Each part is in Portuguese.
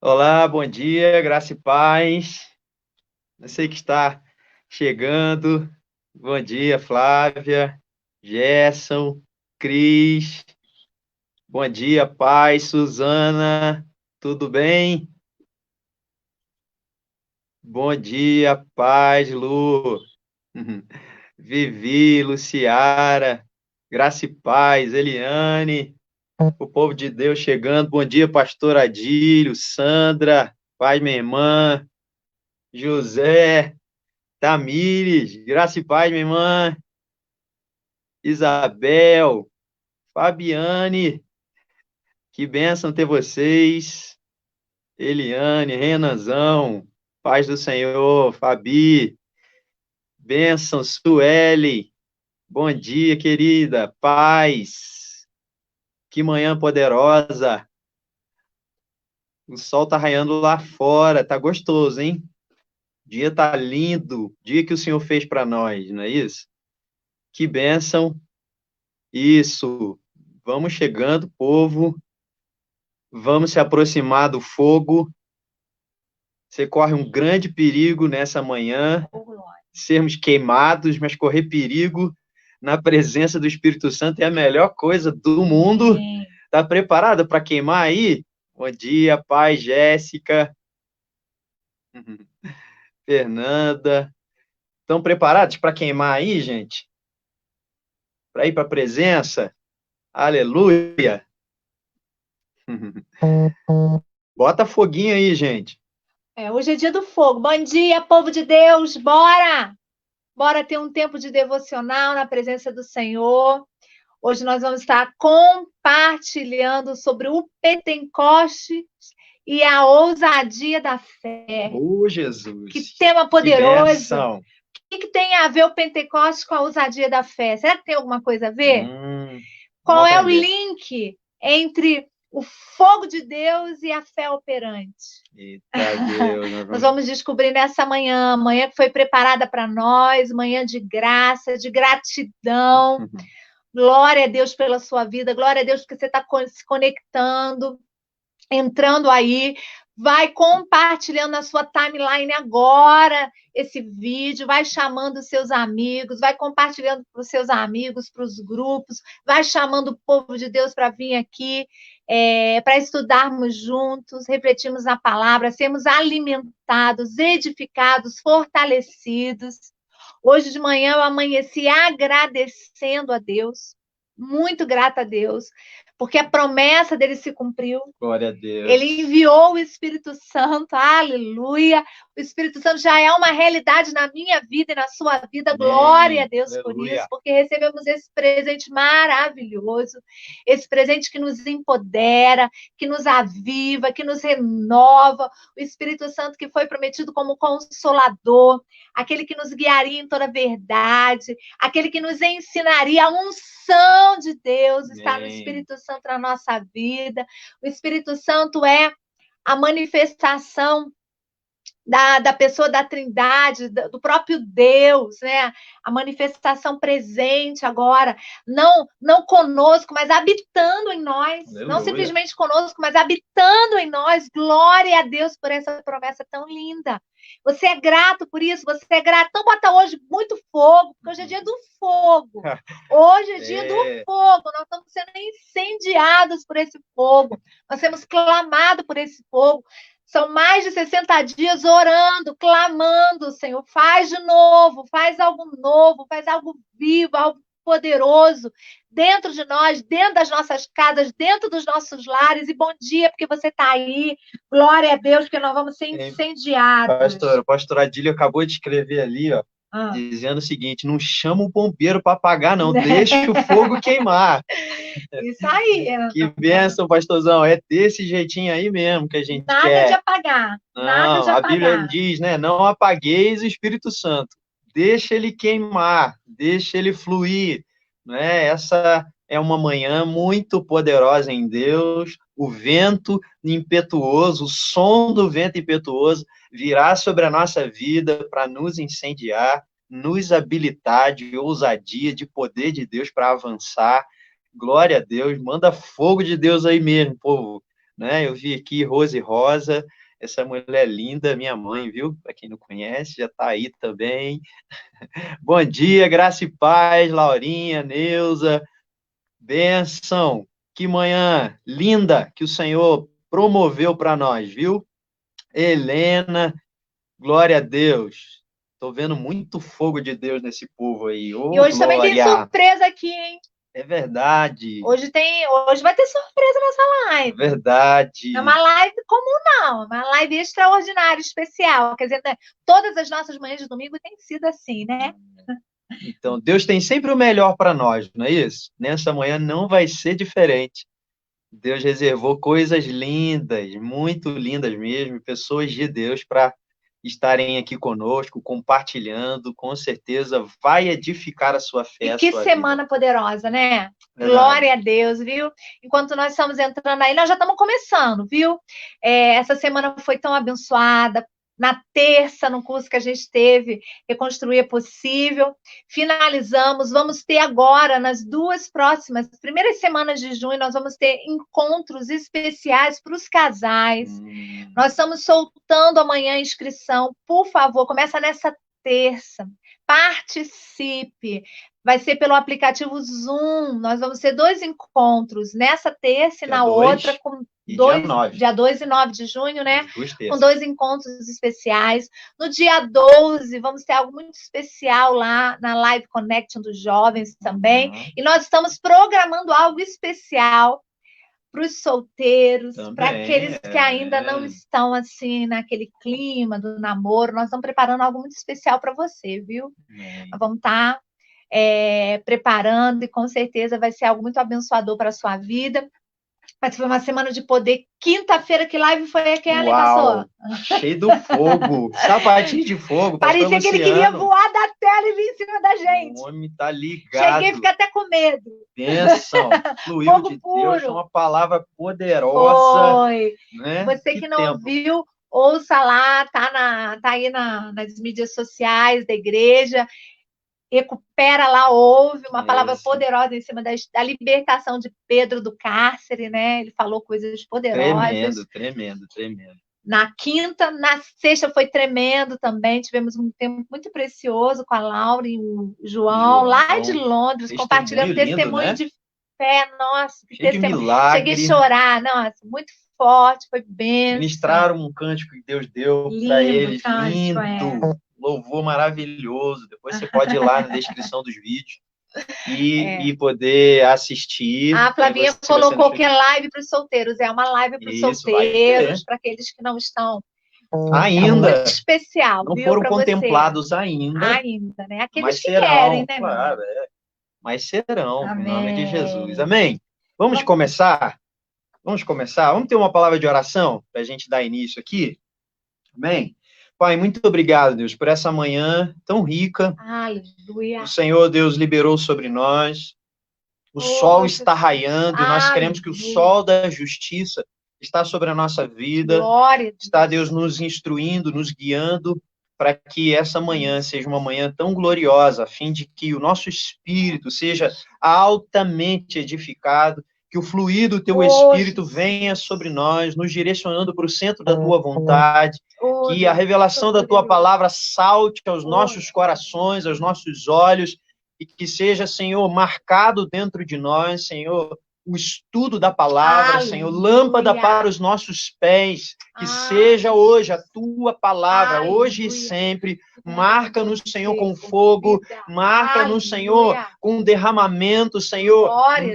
Olá, bom dia, graça e paz. Você que está chegando. Bom dia, Flávia, Gerson, Cris. Bom dia, Paz, Suzana. Tudo bem? Bom dia, Paz, Lu. Vivi, Luciara, graça e paz, Eliane. O povo de Deus chegando. Bom dia, pastor Adílio, Sandra, paz, minha irmã, José. Tamires, graça e paz, minha irmã. Isabel, Fabiane, que bênção ter vocês. Eliane, Renanzão, paz do Senhor. Fabi, bênção. Sueli, bom dia, querida. Paz, que manhã poderosa. O sol tá raiando lá fora, tá gostoso, hein? O dia tá lindo, dia que o Senhor fez para nós, não é isso? Que bênção. Isso. Vamos chegando, povo. Vamos se aproximar do fogo. Você corre um grande perigo nessa manhã, sermos queimados, mas correr perigo na presença do Espírito Santo é a melhor coisa do mundo. Está preparada para queimar aí? Bom dia, Pai, Jéssica, Fernanda. Estão preparados para queimar aí, gente? Para ir para a presença? Aleluia! Bota foguinho aí, gente. Hoje é dia do fogo. Bom dia, povo de Deus, bora! Bora ter um tempo de devocional na presença do Senhor. Hoje nós vamos estar compartilhando sobre o Pentecostes e a ousadia da fé. Oh, Jesus! Que tema poderoso! Que bênção. O que tem a ver o Pentecostes com a ousadia da fé? Será que tem alguma coisa a ver? Qual é o link entre o fogo de Deus e a fé operante? Eita Deus, nós vamos descobrir nessa manhã, manhã que foi preparada para nós, manhã de graça, de gratidão. Glória a Deus pela sua vida, glória a Deus porque você está se conectando, entrando aí, vai compartilhando na sua timeline agora esse vídeo, vai chamando os seus amigos, vai compartilhando para os seus amigos, para os grupos, vai chamando o povo de Deus para vir aqui, para estudarmos juntos, refletirmos na palavra, sermos alimentados, edificados, fortalecidos. Hoje de manhã eu amanheci agradecendo a Deus, muito grata a Deus, porque a promessa dele se cumpriu. Glória a Deus. Ele enviou o Espírito Santo, aleluia. O Espírito Santo já é uma realidade na minha vida e na sua vida. Amém. Glória a Deus Aleluia. por isso, porque recebemos esse presente maravilhoso, esse presente que nos empodera, que nos aviva, que nos renova. O Espírito Santo que foi prometido como consolador, aquele que nos guiaria em toda a verdade, aquele que nos ensinaria a unção de Deus, está no Espírito Santo na nossa vida. O Espírito Santo é a manifestação da pessoa da Trindade, do próprio Deus, né? A manifestação presente agora, não conosco, mas habitando em nós, aleluia. Não simplesmente conosco, mas habitando em nós. Glória a Deus por essa promessa tão linda. Você é grato por isso? Você é grato? Então bota hoje muito fogo, porque hoje é dia do fogo. Hoje é dia do fogo. Nós estamos sendo incendiados por esse fogo. Nós temos clamado por esse fogo. São mais de 60 dias orando, clamando, Senhor, faz de novo, faz algo novo, faz algo vivo, algo poderoso dentro de nós, dentro das nossas casas, dentro dos nossos lares. E bom dia, porque você está aí. Glória a Deus, porque nós vamos ser incendiados. O pastor Adílio acabou de escrever ali, ó, dizendo o seguinte: não chama o bombeiro para apagar, não, deixa o fogo queimar. Isso aí. Que bênção, pastorzão, é desse jeitinho aí mesmo que a gente nada quer. De apagar, nada de apagar. A Bíblia diz, né, não apagueis o Espírito Santo, deixa ele queimar, deixa ele fluir, né? Essa é uma manhã muito poderosa em Deus, o vento impetuoso, o som do vento impetuoso virá sobre a nossa vida para nos incendiar, nos habilitar de ousadia, de poder de Deus para avançar. Glória a Deus, manda fogo de Deus aí mesmo, povo. né? Eu vi aqui Rose Rosa, essa mulher linda, minha mãe, viu? Para quem não conhece, já está aí também. Bom dia, graça e paz, Laurinha, Neuza, benção. Que manhã linda que o Senhor promoveu para nós, viu? Helena, glória a Deus. Estou vendo muito fogo de Deus nesse povo aí. E Ô, hoje também tem glória! surpresa aqui, hein? É verdade. Hoje vai ter surpresa nessa É live. Não é verdade. uma live comum, não. É uma live extraordinária, especial. Quer dizer, né, todas as nossas manhãs de domingo têm sido assim, né? Então, Deus tem sempre o melhor para nós, não é isso? Nessa manhã não vai ser diferente. Deus reservou coisas lindas, muito lindas mesmo, pessoas de Deus para estarem aqui conosco, compartilhando, com certeza vai edificar a sua E fé, a que sua vida. semana poderosa, né? Verdade. Glória a Deus, viu? Enquanto nós estamos entrando aí, nós já estamos começando, viu? Essa semana foi tão abençoada. Na terça, no curso que a gente teve, Reconstruir é Possível. Finalizamos. Vamos ter agora, nas duas próximas, primeiras semanas de junho, nós vamos ter encontros especiais para os casais. Nós estamos soltando amanhã a inscrição. Por favor, começa nessa terça. Participe. Vai ser pelo aplicativo Zoom. Nós vamos ter 2 encontros, nessa terça e Dia na outra, 2 com e dia 9. dia 2 e 9 de junho, né? As duas Com terças. 2 encontros especiais. No dia 12, vamos ter algo muito especial lá na Live Connection dos jovens também. E nós estamos programando algo especial para os solteiros, para aqueles que ainda não estão assim naquele clima do namoro. Nós estamos preparando algo muito especial para você, viu? Nós vamos estar preparando e com certeza vai ser algo muito abençoador para a sua vida. Mas foi uma semana de poder. Quinta-feira, que live foi aquela, hein, pastor? Cheio do fogo, sapatinho de fogo. Parecia que ele queria voar da tela e vir em cima da gente. O homem tá ligado. Cheguei a ficar até com medo. Bênção, fluiu Fogo de puro. Deus, uma palavra poderosa. Foi. Né? Você que não viu, ouça lá, tá aí nas mídias sociais da igreja. Recupera lá, ouve uma palavra poderosa em cima da libertação de Pedro do cárcere, né? Ele falou coisas poderosas. Tremendo. Na quinta, na sexta foi tremendo também. Tivemos um tempo muito precioso com a Laura e o João, lá de Londres, compartilhando testemunho de fé. Nossa, que testemunho. Cheguei a chorar, nossa, muito forte, foi bênção. Ministraram um cântico que Deus deu para eles, lindo. Louvor maravilhoso. Depois você pode ir lá na descrição dos vídeos e poder assistir. A Flavinha colocou que é live para os solteiros. É uma live para os solteiros, para aqueles que não estão ainda. É muito especial. Não viu, foram contemplados ainda. Ainda, né? Aqueles que serão, querem, né? Claro, mas serão, Amém. Em nome de Jesus. Amém? Vamos começar? Vamos ter uma palavra de oração para a gente dar início aqui? Amém? Pai, muito obrigado, Deus, por essa manhã tão rica. Aleluia. O Senhor, Deus, liberou sobre nós. O sol está raiando e nós queremos que o sol da justiça está sobre a nossa vida. Glória. Está, Deus, nos instruindo, nos guiando para que essa manhã seja uma manhã tão gloriosa, a fim de que o nosso espírito seja altamente edificado, que o fluir do teu Espírito venha sobre nós, nos direcionando para o centro da tua vontade, que a revelação da tua palavra salte aos nossos corações, aos nossos olhos, e que seja, Senhor, marcado dentro de nós, Senhor, o estudo da palavra, Senhor, lâmpada para os nossos pés, que seja hoje a tua palavra, hoje e sempre, marca-nos, Senhor, com fogo, marca-nos, Senhor, com um derramamento, Senhor,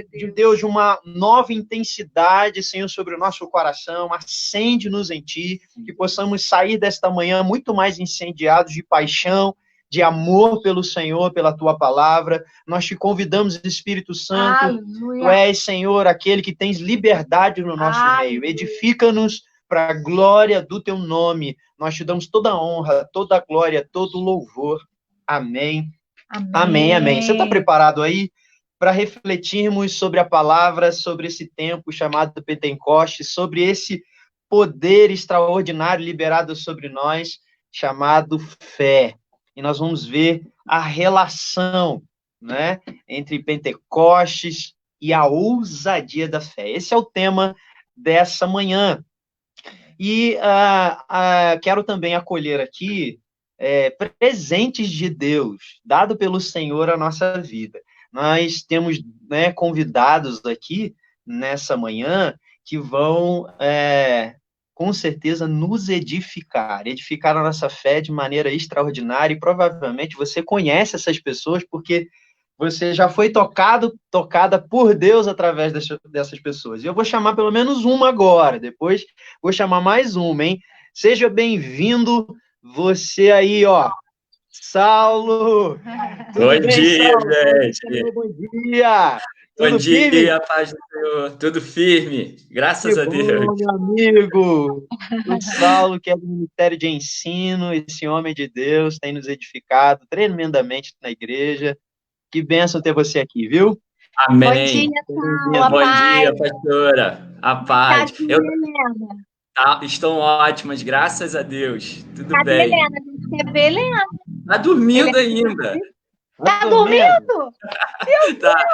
de Deus, de uma nova intensidade, Senhor, sobre o nosso coração, acende-nos em Ti, que possamos sair desta manhã muito mais incendiados de paixão, de amor pelo Senhor, pela tua palavra. Nós te convidamos, Espírito Santo. Aleluia. Tu és, Senhor, aquele que tens liberdade no nosso meio. Edifica-nos para a glória do teu nome. Nós te damos toda a honra, toda a glória, todo o louvor. Amém. Amém. Você está preparado aí para refletirmos sobre a palavra, sobre esse tempo chamado Pentecostes, sobre esse poder extraordinário liberado sobre nós, chamado fé. E nós vamos ver a relação, né, entre Pentecostes e a ousadia da fé. Esse é o tema dessa manhã. E quero também acolher aqui presentes de Deus, dado pelo Senhor à nossa vida. Nós temos, né, convidados aqui nessa manhã que vão, com certeza, nos edificar a nossa fé de maneira extraordinária, e provavelmente você conhece essas pessoas porque você já foi tocada por Deus através dessas pessoas. E eu vou chamar pelo menos uma agora, depois vou chamar mais uma, hein? Seja bem-vindo, você aí, ó, Saulo. Bom Tudo bem, dia, Saulo? gente. Bom dia. Bom Tudo firme? dia, paz do Senhor. Tudo firme, graças Que a Deus. bom, meu amigo. O Saulo, que é do Ministério de Ensino, esse homem de Deus, tem nos edificado tremendamente na igreja. Que bênção ter você aqui, viu? Amém. Bom dia, Saulo, a Bom paz. dia, pastora. A paz. Cadê Helena? Estão ótimas, graças a Deus. Tudo Cadê bem. Helena? A gente quer ver Helena. Tá dormindo ainda. Tá dormindo? Tá.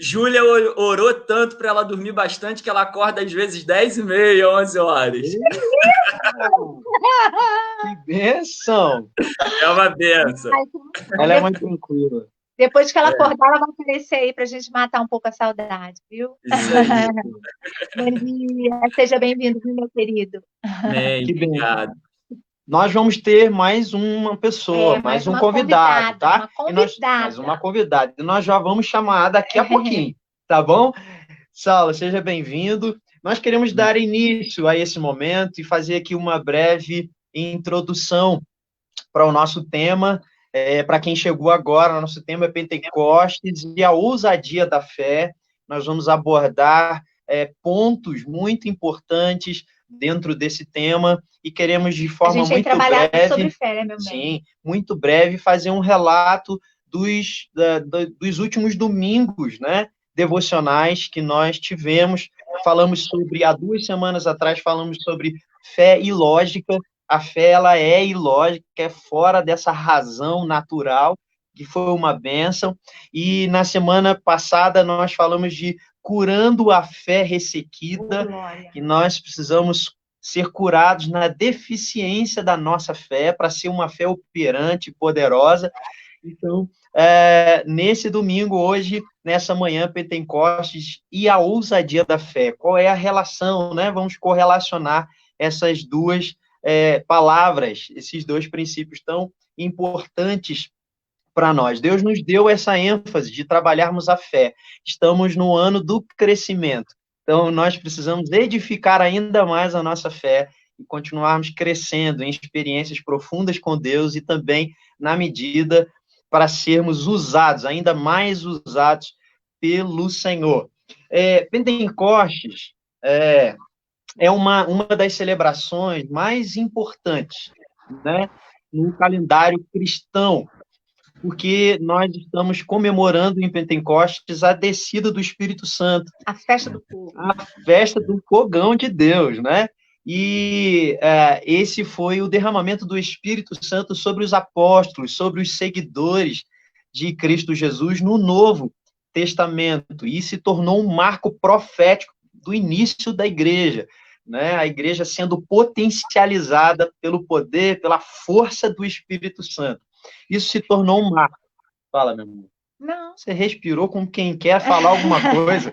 Júlia orou tanto para ela dormir bastante que ela acorda às vezes 10h30, 11 horas. Que bênção! É uma benção. Ela é muito tranquila. Depois que ela acordar, ela vai aparecer aí para a gente matar um pouco a saudade, viu? Bom dia, seja bem-vindo, meu querido. Amém, Que bem. obrigado. Nós vamos ter mais uma pessoa, mais um convidado, tá? Mais uma convidada. E nós já vamos chamar daqui a pouquinho, tá bom? Saulo, seja bem-vindo. Nós queremos dar início a esse momento e fazer aqui uma breve introdução para o nosso tema. Para quem chegou agora, nosso tema é Pentecostes e a ousadia da fé. Nós vamos abordar pontos muito importantes dentro desse tema e queremos de forma muito breve, sobre fé, né, meu sim, muito breve, fazer um relato dos últimos domingos, né, devocionais que nós tivemos. Falamos sobre, há 2 semanas atrás, falamos sobre fé e lógica. A fé, ela é ilógica, é fora dessa razão natural, que foi uma bênção. E na semana passada nós falamos de curando a fé ressequida, que nós precisamos ser curados na deficiência da nossa fé, para ser uma fé operante, poderosa. Então, nesse domingo, hoje, nessa manhã, Pentecostes e a ousadia da fé. Qual é a relação, né? Vamos correlacionar essas duas palavras, esses 2 princípios tão importantes para nós. Deus nos deu essa ênfase de trabalharmos a fé. Estamos no ano do crescimento. Então, nós precisamos edificar ainda mais a nossa fé e continuarmos crescendo em experiências profundas com Deus e também na medida para sermos usados, ainda mais usados pelo Senhor. Pentecostes é uma das celebrações mais importantes, né, no calendário cristão, porque nós estamos comemorando em Pentecostes a descida do Espírito Santo. A festa do fogo. A festa do fogão de Deus, né? E esse foi o derramamento do Espírito Santo sobre os apóstolos, sobre os seguidores de Cristo Jesus no Novo Testamento, e se tornou um marco profético do início da igreja, né? A igreja sendo potencializada pelo poder, pela força do Espírito Santo. Isso se tornou um marco. Fala, meu amor. Não. Você respirou como quem quer falar alguma coisa.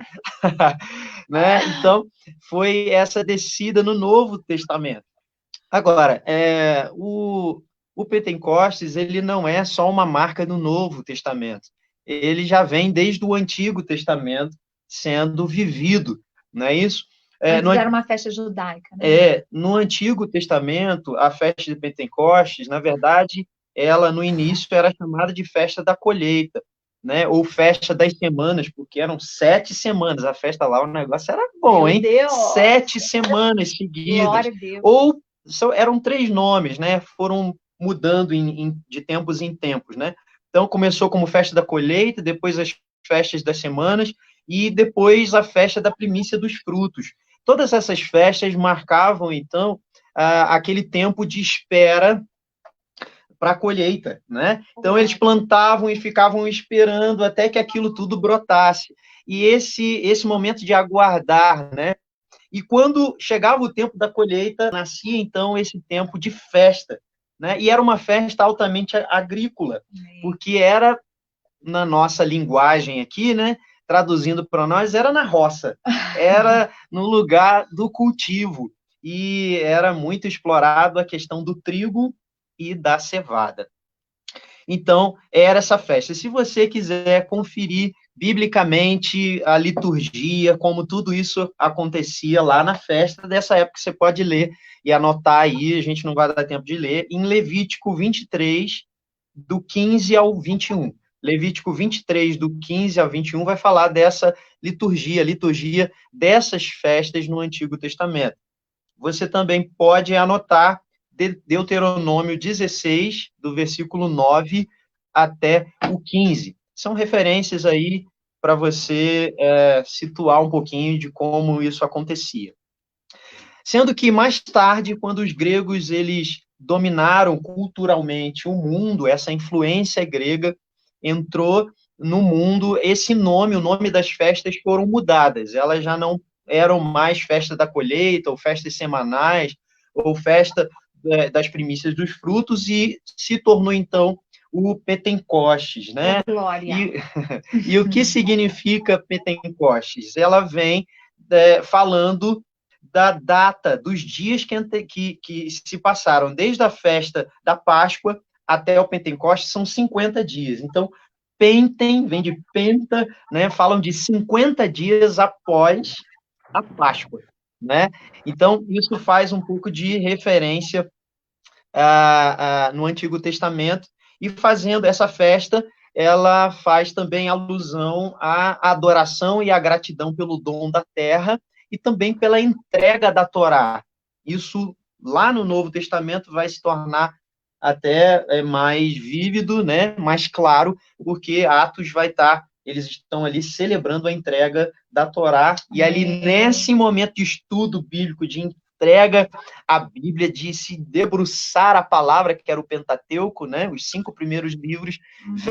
Né? Então, foi essa descida no Novo Testamento. Agora, o Pentecostes, ele não é só uma marca do Novo Testamento. Ele já vem desde o Antigo Testamento sendo vivido, não é isso? Era uma festa judaica, né? No Antigo Testamento, a festa de Pentecostes, na verdade, ela no início era chamada de festa da colheita, né? Ou festa das semanas, porque eram 7 semanas. A festa lá, o negócio era bom, hein? Deus. 7 semanas seguidas. Glória a Deus. Ou eram 3 nomes, né? Foram mudando de tempos em tempos, né? Então, começou como festa da colheita, depois as festas das semanas, e depois a festa da primícia dos frutos. Todas essas festas marcavam, então, aquele tempo de espera para a colheita, né? Então, eles plantavam e ficavam esperando até que aquilo tudo brotasse. E esse momento de aguardar, né? E quando chegava o tempo da colheita, nascia então esse tempo de festa, né? E era uma festa altamente agrícola, porque era, na nossa linguagem aqui, né? Traduzindo para nós, era na roça, era no lugar do cultivo, e era muito explorado a questão do trigo e da cevada. Então, era essa festa. Se você quiser conferir biblicamente a liturgia, como tudo isso acontecia lá na festa dessa época, você pode ler e anotar aí, a gente não vai dar tempo de ler, em Levítico 23, do 15 ao 21. Levítico 23, do 15 ao 21, vai falar dessa liturgia dessas festas no Antigo Testamento. Você também pode anotar Deuteronômio 16, do versículo 9 até o 15. São referências aí para você situar um pouquinho de como isso acontecia. Sendo que mais tarde, quando os gregos eles dominaram culturalmente o mundo, essa influência grega entrou no mundo, o nome das festas foram mudadas, elas já não eram mais festa da colheita, ou festas semanais, ou festa das primícias dos frutos, e se tornou, então, o Pentecostes, né? Glória. E o que significa Pentecostes? Ela vem falando da data, dos dias que se passaram, desde a festa da Páscoa até o Pentecostes, são 50 dias. Então, Penten, vem de penta, né? Falam de 50 dias após a Páscoa, né? Então, isso faz um pouco de referência no Antigo Testamento, e fazendo essa festa, ela faz também alusão à adoração e à gratidão pelo dom da terra, e também pela entrega da Torá. Isso, lá no Novo Testamento, vai se tornar até mais vívido, né? Mais claro, porque Atos vai estar, eles estão ali celebrando a entrega da Torá, e ali nesse momento de estudo bíblico, de entrega à Bíblia, de se debruçar a palavra, que era o Pentateuco, né? Os 5 primeiros livros,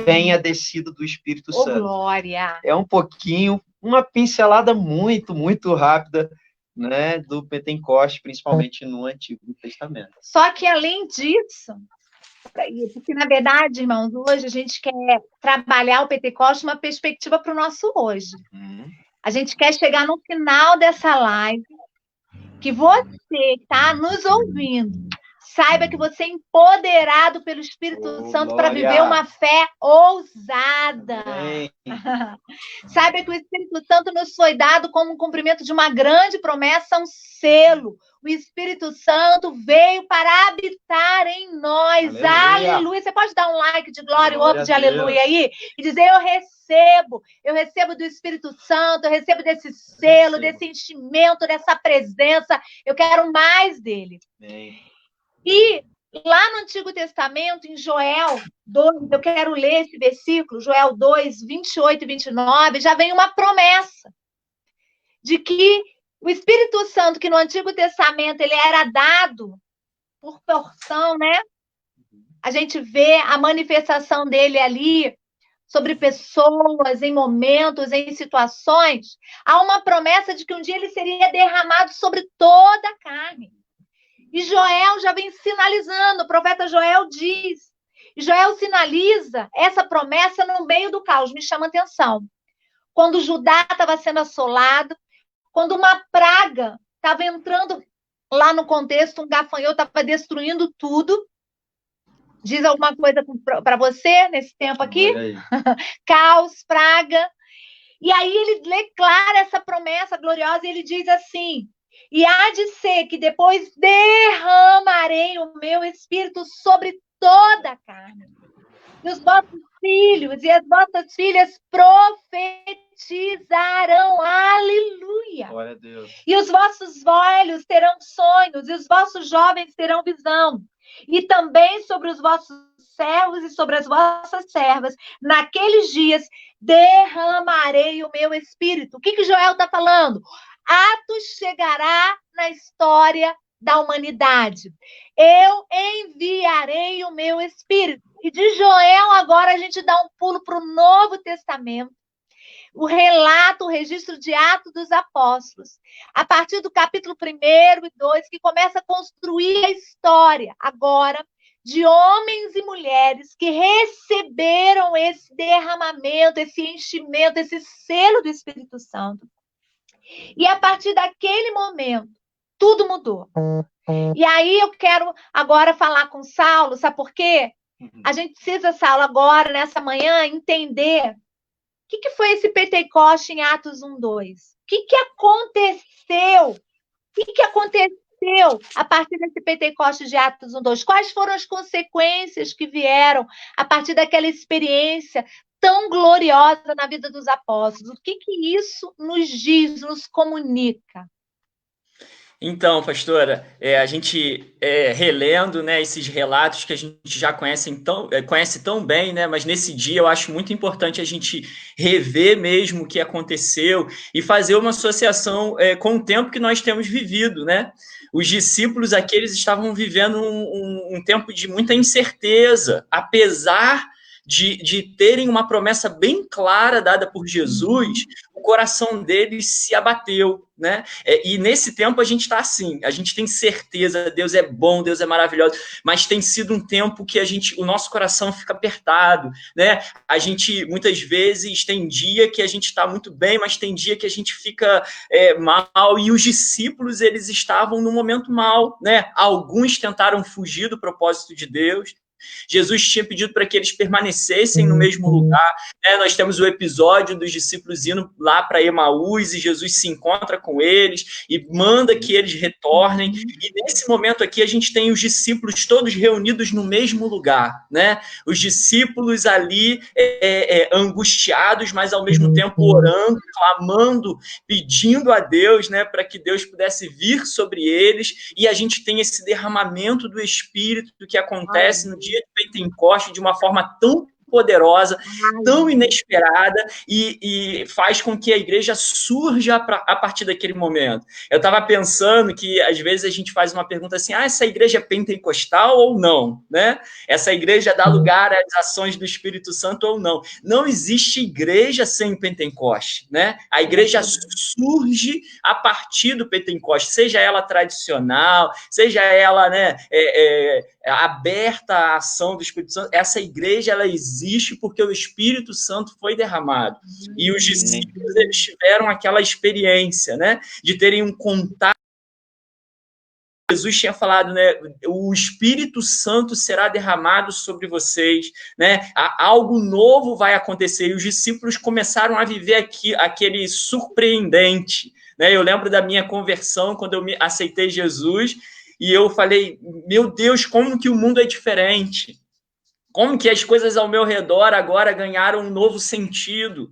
vem a descida do Espírito Santo. Glória! É um pouquinho, uma pincelada muito, muito rápida, né, do Pentecostes, principalmente no Antigo Testamento. Só que, além disso, porque, na verdade, irmãos, hoje a gente quer trabalhar o Pentecostes uma perspectiva para o nosso hoje. A gente quer chegar no final dessa live, que você que está nos ouvindo, saiba que você é empoderado pelo Espírito Santo para viver uma fé ousada. Saiba que o Espírito Santo nos foi dado como um cumprimento de uma grande promessa, um selo. O Espírito Santo veio para habitar em nós. Aleluia! Aleluia. Você pode dar um like de glória e outro de aleluia aí? E dizer, eu recebo do Espírito Santo, eu recebo desse selo, desse enchimento, dessa presença. Eu quero mais dele. Bem. E lá no Antigo Testamento, em Joel 2, eu quero ler esse versículo, Joel 2, 28 e 29, já vem uma promessa de que o Espírito Santo, que no Antigo Testamento ele era dado por porção, né? A gente vê a manifestação dele ali sobre pessoas, em momentos, em situações. Há uma promessa de que um dia ele seria derramado sobre toda a carne. E Joel já vem sinalizando, o profeta Joel diz. E Joel sinaliza essa promessa no meio do caos, me chama a atenção. Quando Judá estava sendo assolado, quando uma praga estava entrando lá no contexto, um gafanhoto estava destruindo tudo. Diz alguma coisa para você nesse tempo aqui? Caos, praga. E aí ele declara essa promessa gloriosa e ele diz assim: e há de ser que depois derramarei o meu espírito sobre toda a carne. E os vossos filhos e as vossas filhas profetizarão. Aleluia! Glória a Deus. E os vossos velhos terão sonhos, e os vossos jovens terão visão. E também sobre os vossos servos e sobre as vossas servas, naqueles dias derramarei o meu espírito. O que Joel está falando? Atos chegará na história da humanidade. Eu enviarei o meu espírito. E de Joel agora a gente dá um pulo para o Novo Testamento, o relato, o registro de Atos dos Apóstolos, a partir do capítulo 1 e 2, que começa a construir a história agora de homens e mulheres que receberam esse derramamento, esse enchimento, esse selo do Espírito Santo. E a partir daquele momento, tudo mudou. E aí eu quero agora falar com Saulo, sabe por quê? A gente precisa, Saulo, agora, nessa manhã, entender o que foi esse Pentecoste em Atos 1:2. O que aconteceu? O que aconteceu a partir desse Pentecoste de Atos 1:2? Quais foram as consequências que vieram a partir daquela experiência tão gloriosa na vida dos apóstolos? O que isso nos diz, nos comunica? Então, pastora, a gente relendo, né, esses relatos que a gente já conhece tão bem, né, mas nesse dia eu acho muito importante a gente rever mesmo o que aconteceu e fazer uma associação com o tempo que nós temos vivido, né? Os discípulos aqui, eles estavam vivendo um tempo de muita incerteza, apesar de terem uma promessa bem clara dada por Jesus, o coração deles se abateu, né? E nesse tempo a gente está assim, a gente tem certeza, Deus é bom, Deus é maravilhoso, mas tem sido um tempo que o nosso coração fica apertado, né? A gente muitas vezes tem dia que a gente está muito bem, mas tem dia que a gente fica mal, e os discípulos, eles estavam no momento mal, né? Alguns tentaram fugir do propósito de Deus. Jesus tinha pedido para que eles permanecessem no mesmo lugar, né? Nós temos o episódio dos discípulos indo lá para Emaús, e Jesus se encontra com eles e manda que eles retornem, e nesse momento aqui a gente tem os discípulos todos reunidos no mesmo lugar, né? Os discípulos ali angustiados, mas ao mesmo tempo orando, clamando, pedindo a Deus, né, para que Deus pudesse vir sobre eles, e a gente tem esse derramamento do Espírito que acontece no dia de Pentecoste de uma forma tão poderosa, tão inesperada, e faz com que a igreja surja a partir daquele momento. Eu estava pensando que, às vezes, a gente faz uma pergunta assim, essa igreja é pentecostal ou não? Né? Essa igreja dá lugar às ações do Espírito Santo ou não? Não existe igreja sem Pentecoste, né? A igreja surge a partir do Pentecoste, seja ela tradicional, seja ela, né, aberta à ação do Espírito Santo. Essa igreja, ela existe porque o Espírito Santo foi derramado. E os discípulos, eles tiveram aquela experiência, né, de terem um contato. Jesus tinha falado, né, o Espírito Santo será derramado sobre vocês, né, algo novo vai acontecer, e os discípulos começaram a viver aquele surpreendente, né? Eu lembro da minha conversão, quando eu aceitei Jesus, e eu falei, meu Deus, como que o mundo é diferente, como que as coisas ao meu redor agora ganharam um novo sentido.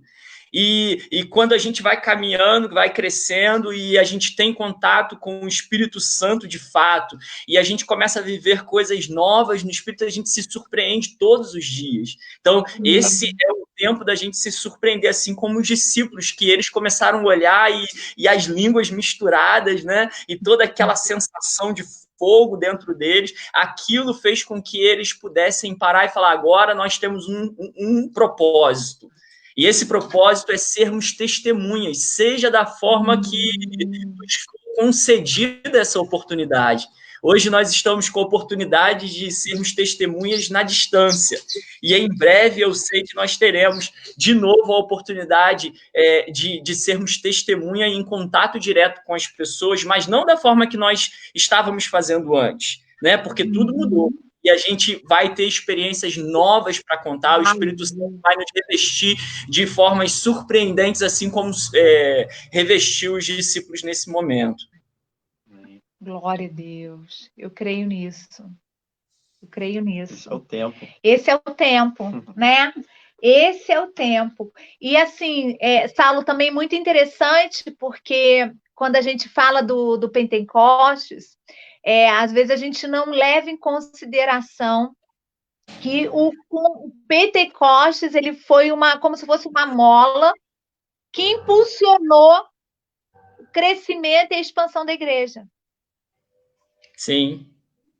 E quando a gente vai caminhando, vai crescendo, e a gente tem contato com o Espírito Santo de fato, e a gente começa a viver coisas novas no Espírito, a gente se surpreende todos os dias. Então, esse é o tempo da gente se surpreender, assim como os discípulos, que eles começaram a olhar e as línguas misturadas, né? E toda aquela sensação de fogo dentro deles, aquilo fez com que eles pudessem parar e falar, agora nós temos um propósito. E esse propósito é sermos testemunhas, seja da forma que nos foi concedida essa oportunidade. Hoje nós estamos com a oportunidade de sermos testemunhas na distância. E em breve eu sei que nós teremos de novo a oportunidade de sermos testemunha em contato direto com as pessoas, mas não da forma que nós estávamos fazendo antes, né? Porque tudo mudou. E a gente vai ter experiências novas para contar, o Espírito Santo vai nos revestir de formas surpreendentes, assim como revestiu os discípulos nesse momento. Glória a Deus. Eu creio nisso. Eu creio nisso. Esse é o tempo. Esse é o tempo, né? Esse é o tempo. E assim, Saulo, também muito interessante, porque quando a gente fala do Pentecostes, às vezes a gente não leva em consideração que o Pentecostes, ele foi como se fosse uma mola que impulsionou o crescimento e a expansão da igreja. Sim.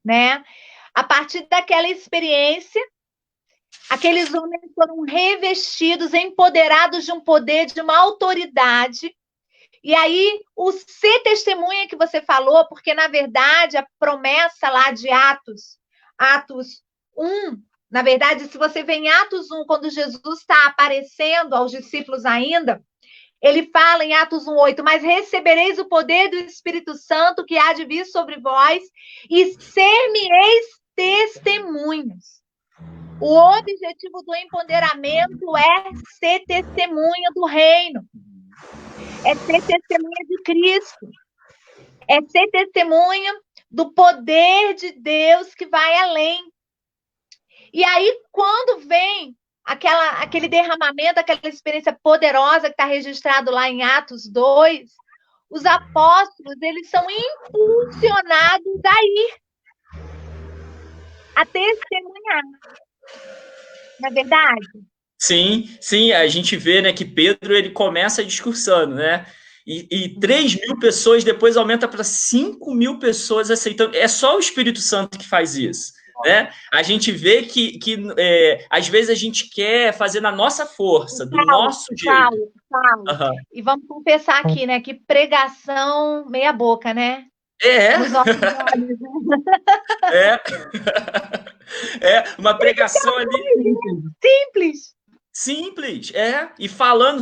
Né? A partir daquela experiência, Aqueles homens foram revestidos, empoderados de um poder, de uma autoridade. E aí, o ser testemunha que você falou, porque, na verdade, a promessa lá de Atos 1, na verdade, se você vê em Atos 1, quando Jesus está aparecendo aos discípulos ainda, ele fala em Atos 1:8, mas recebereis o poder do Espírito Santo que há de vir sobre vós e ser-me-eis testemunhas. O objetivo do empoderamento é ser testemunha do reino, é ser testemunha de Cristo, é ser testemunha do poder de Deus que vai além. E aí, quando vem aquele derramamento, aquela experiência poderosa que está registrado lá em Atos 2, os apóstolos, eles são impulsionados a testemunhar. Não é verdade? Sim, a gente vê, né, que Pedro, ele começa discursando, né? E 3.000 pessoas, depois aumenta para 5.000 pessoas aceitando. É só o Espírito Santo que faz isso, né? A gente vê que às vezes a gente quer fazer na nossa força, do nosso jeito. Uhum. E vamos confessar aqui, né, que pregação meia boca, né? Nos nossos olhos, né? Uma pregação ali simples, e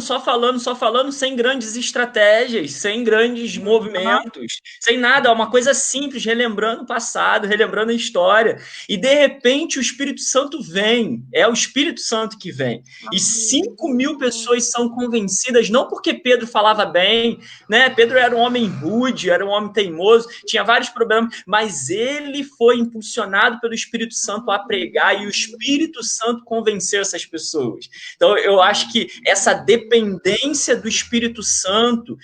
só falando, sem grandes estratégias, sem grandes movimentos, sem nada, é uma coisa simples, relembrando o passado, relembrando a história, e de repente o Espírito Santo vem, é o Espírito Santo que vem, e 5.000 pessoas são convencidas, não porque Pedro falava bem, né? Pedro era um homem rude, era um homem teimoso, tinha vários problemas, mas ele foi impulsionado pelo Espírito Santo a pregar, e o Espírito Santo convenceu essas pessoas. Então, eu acho que essa dependência do Espírito Santo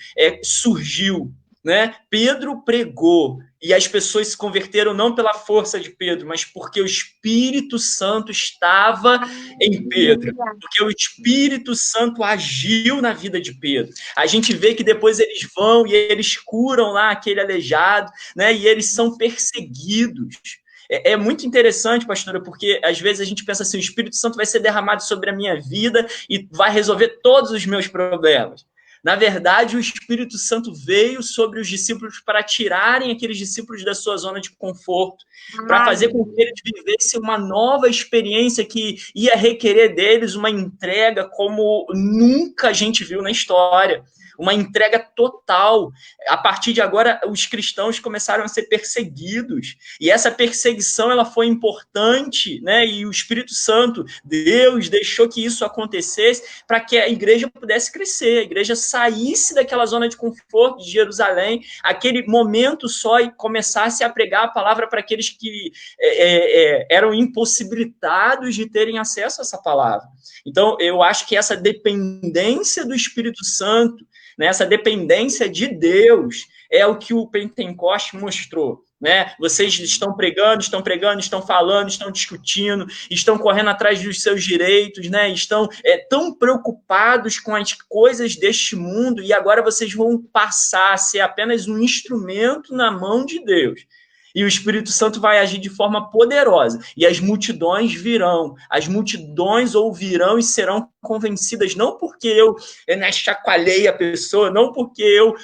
surgiu, né? Pedro pregou e as pessoas se converteram não pela força de Pedro, mas porque o Espírito Santo estava em Pedro, porque o Espírito Santo agiu na vida de Pedro. A gente vê que depois eles vão e eles curam lá aquele aleijado, né? E eles são perseguidos. É muito interessante, pastora, porque às vezes a gente pensa assim, o Espírito Santo vai ser derramado sobre a minha vida e vai resolver todos os meus problemas. Na verdade, o Espírito Santo veio sobre os discípulos para tirarem aqueles discípulos da sua zona de conforto, para fazer com que eles vivessem uma nova experiência que ia requerer deles uma entrega como nunca a gente viu na história. Uma entrega total. A partir de agora, os cristãos começaram a ser perseguidos. E essa perseguição ela foi importante, né? E o Espírito Santo, Deus, deixou que isso acontecesse para que a igreja pudesse crescer, a igreja saísse daquela zona de conforto de Jerusalém, aquele momento só, e começasse a pregar a palavra para aqueles que eram impossibilitados de terem acesso a essa palavra. Então, eu acho que essa dependência do Espírito Santo, essa dependência de Deus, é o que o Pentecoste mostrou. Né? Vocês estão pregando, estão falando, estão discutindo, estão correndo atrás dos seus direitos, né? Estão tão preocupados com as coisas deste mundo, e agora vocês vão passar a ser apenas um instrumento na mão de Deus. E o Espírito Santo vai agir de forma poderosa. E as multidões virão. As multidões ouvirão e serão convencidas. Não porque eu chacoalhei a pessoa, não porque eu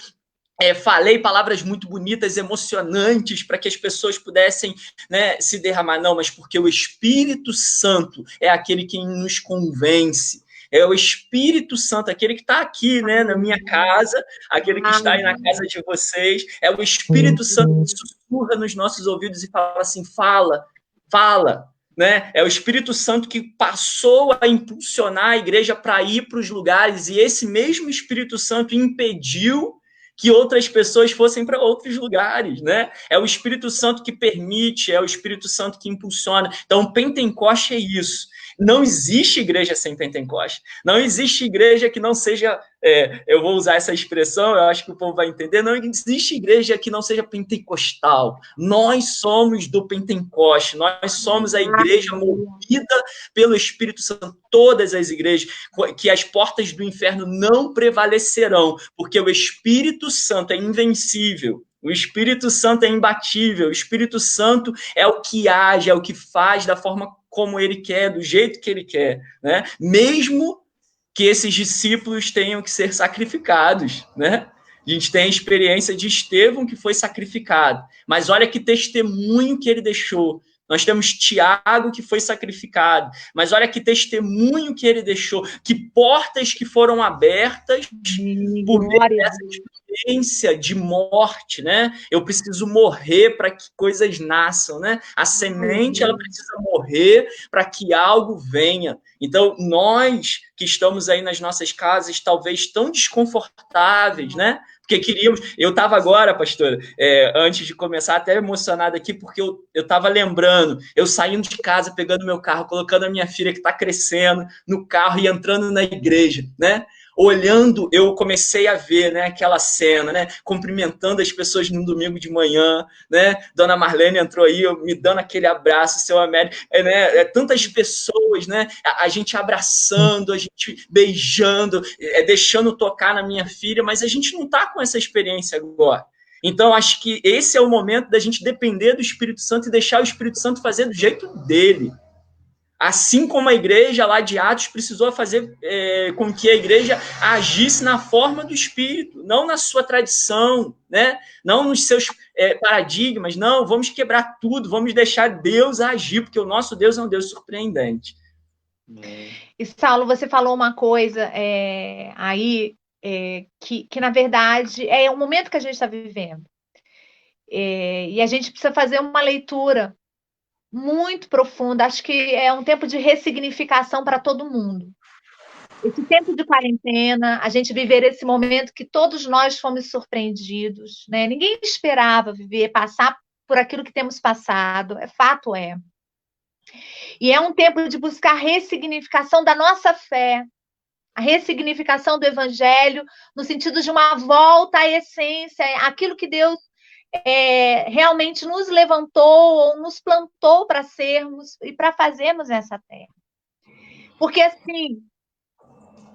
falei palavras muito bonitas, emocionantes, para que as pessoas pudessem, né, se derramar. Não, mas porque o Espírito Santo é aquele que nos convence. É o Espírito Santo, aquele que está aqui, né, na minha casa, aquele que está aí na casa de vocês. É o Espírito Santo que sussurra nos nossos ouvidos e fala assim, fala. Né? É o Espírito Santo que passou a impulsionar a igreja para ir para os lugares, e esse mesmo Espírito Santo impediu que outras pessoas fossem para outros lugares, né? É o Espírito Santo que permite, é o Espírito Santo que impulsiona. Então, Pentecoste é isso. Não existe igreja sem Pentecoste. Não existe igreja que não seja... eu vou usar essa expressão, eu acho que o povo vai entender. Não existe igreja que não seja pentecostal. Nós somos do Pentecoste. Nós somos a igreja movida pelo Espírito Santo. Todas as igrejas, que as portas do inferno não prevalecerão, porque o Espírito Santo é invencível. O Espírito Santo é imbatível. O Espírito Santo é o que age, é o que faz da forma como ele quer, do jeito que ele quer, né? Mesmo que esses discípulos tenham que ser sacrificados, né? A gente tem a experiência de Estevão, que foi sacrificado. Mas olha que testemunho que ele deixou. Nós temos Tiago, que foi sacrificado. Mas olha que testemunho que ele deixou. Que portas que foram abertas por meio dessa experiência de morte, né? Eu preciso morrer para que coisas nasçam, né? A semente, ela precisa morrer para que algo venha. Então, nós que estamos aí nas nossas casas, talvez tão desconfortáveis, né? Porque queríamos... Eu estava agora, pastora, antes de começar, até emocionado aqui, porque eu estava lembrando, eu saindo de casa, pegando meu carro, colocando a minha filha que está crescendo no carro e entrando na igreja, né? Olhando, eu comecei a ver, né, aquela cena, né, cumprimentando as pessoas no domingo de manhã, né, Dona Marlene entrou aí, me dando aquele abraço, seu Américo, né, tantas pessoas, né, a gente abraçando, a gente beijando, deixando tocar na minha filha, mas a gente não está com essa experiência agora. Então, acho que esse é o momento da gente depender do Espírito Santo e deixar o Espírito Santo fazer do jeito dele. Assim como a igreja lá de Atos precisou fazer com que a igreja agisse na forma do Espírito, não na sua tradição, né? Não nos seus paradigmas, não, vamos quebrar tudo, vamos deixar Deus agir, porque o nosso Deus é um Deus surpreendente. E, Saulo, você falou uma coisa aí que, na verdade, é o momento que a gente está vivendo. E a gente precisa fazer uma leitura muito profunda. Acho que é um tempo de ressignificação para todo mundo. Esse tempo de quarentena, a gente viver esse momento que todos nós fomos surpreendidos, né? Ninguém esperava passar por aquilo que temos passado, fato é. E é um tempo de buscar ressignificação da nossa fé, a ressignificação do evangelho, no sentido de uma volta à essência, aquilo que Deus realmente nos levantou ou nos plantou para sermos e para fazermos nessa terra. Porque, assim,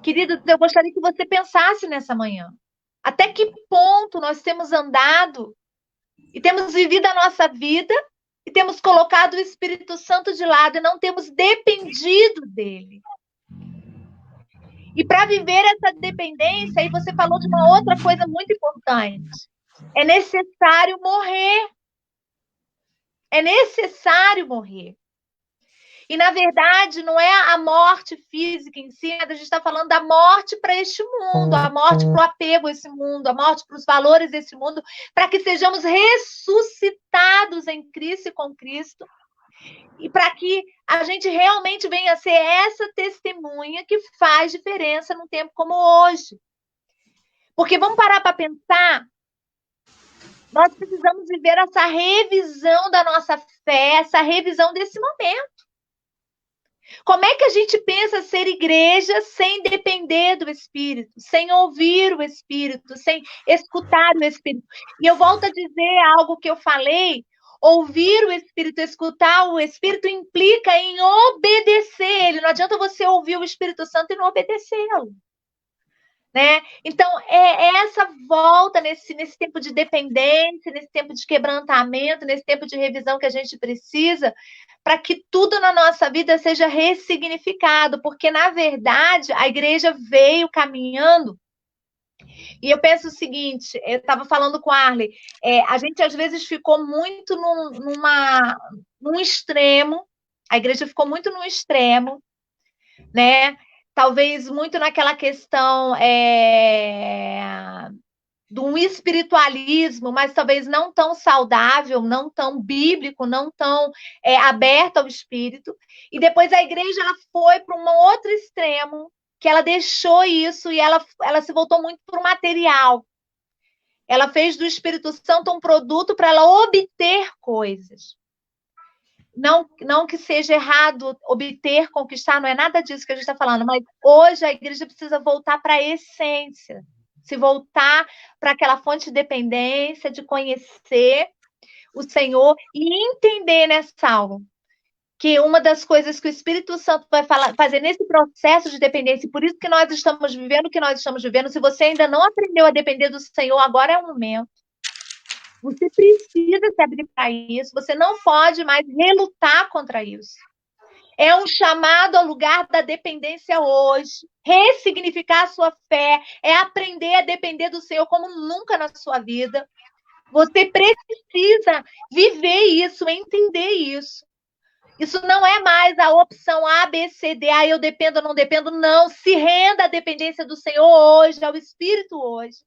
querido, eu gostaria que você pensasse nessa manhã. Até que ponto nós temos andado e temos vivido a nossa vida e temos colocado o Espírito Santo de lado e não temos dependido dele. E para viver essa dependência, aí você falou de uma outra coisa muito importante. É necessário morrer. É necessário morrer. E, na verdade, não é a morte física em si, a gente está falando da morte para este mundo, a morte para o apego a esse mundo, a morte para os valores desse mundo, para que sejamos ressuscitados em Cristo e com Cristo, e para que a gente realmente venha a ser essa testemunha que faz diferença num tempo como hoje. Porque vamos parar para pensar, nós precisamos viver essa revisão da nossa fé, essa revisão desse momento. Como é que a gente pensa ser igreja sem depender do Espírito, sem ouvir o Espírito, sem escutar o Espírito? E eu volto a dizer algo que eu falei, ouvir o Espírito, escutar o Espírito implica em obedecer ele. Não adianta você ouvir o Espírito Santo e não obedecê-lo. Né? Então, essa volta nesse tempo de dependência, nesse tempo de quebrantamento, nesse tempo de revisão que a gente precisa, para que tudo na nossa vida seja ressignificado, porque, na verdade, a igreja veio caminhando. E eu penso o seguinte, eu estava falando com a Arley, a gente às vezes ficou muito num extremo, a igreja ficou muito num extremo, né? Talvez muito naquela questão de um espiritualismo, mas talvez não tão saudável, não tão bíblico, não tão aberto ao espírito. E depois a igreja ela foi para um outro extremo, que ela deixou isso e ela se voltou muito para o material. Ela fez do Espírito Santo um produto para ela obter coisas. Não que seja errado obter, conquistar, não é nada disso que a gente está falando, mas hoje a igreja precisa voltar para a essência, se voltar para aquela fonte de dependência, de conhecer o Senhor e entender, né, Saulo, que uma das coisas que o Espírito Santo vai fazer nesse processo de dependência, e por isso que nós estamos vivendo o que nós estamos vivendo, se você ainda não aprendeu a depender do Senhor, agora é o momento. Você precisa se abrir para isso, você não pode mais relutar contra isso. É um chamado ao lugar da dependência hoje. Ressignificar a sua fé, é aprender a depender do Senhor como nunca na sua vida. Você precisa viver isso, entender isso. Isso não é mais a opção A, B, C, D, eu dependo ou não dependo, não. Se renda à dependência do Senhor hoje, ao Espírito hoje.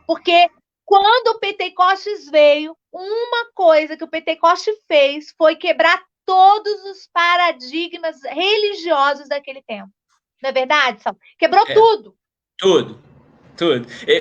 Porque quando o Pentecostes veio, uma coisa que o Pentecostes fez foi quebrar todos os paradigmas religiosos daquele tempo. Não é verdade, Sal? Quebrou tudo. Tudo.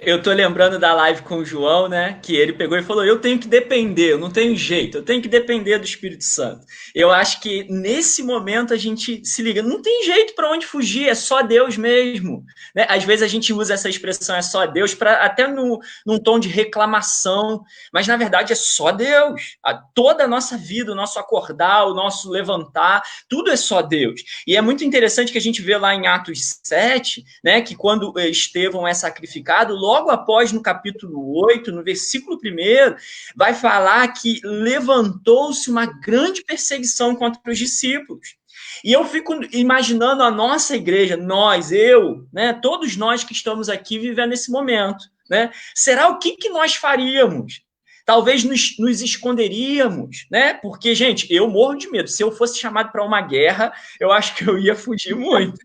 Eu tô lembrando da live com o João, né? Que ele pegou e falou: eu tenho que depender, eu não tenho jeito, eu tenho que depender do Espírito Santo. Eu acho que nesse momento a gente se liga, não tem jeito para onde fugir, é só Deus mesmo. Né? Às vezes a gente usa essa expressão, é só Deus, até num tom de reclamação, mas na verdade é só Deus. Toda a nossa vida, o nosso acordar, o nosso levantar, tudo é só Deus. E é muito interessante que a gente vê lá em Atos 7, né? Que quando Estevão é sacrificado, logo após, no capítulo 8, no versículo 1, vai falar que levantou-se uma grande perseguição contra os discípulos. E eu fico imaginando a nossa igreja, nós, eu, né, todos nós que estamos aqui vivendo esse momento, né? Será o que nós faríamos? Talvez nos esconderíamos, né? Porque, gente, eu morro de medo. Se eu fosse chamado para uma guerra, eu acho que eu ia fugir muito.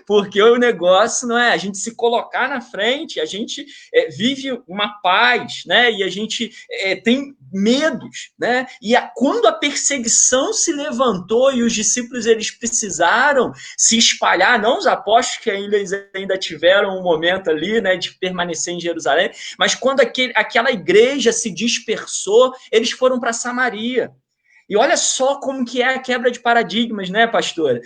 Porque o negócio não é a gente se colocar na frente, a gente vive uma paz, né? E a gente tem medos, né? E quando a perseguição se levantou e os discípulos eles precisaram se espalhar, não os apóstolos que ainda tiveram um momento ali, né, de permanecer em Jerusalém, mas quando aquela igreja se dispersou, eles foram para Samaria. E olha só como que é a quebra de paradigmas, né, pastora?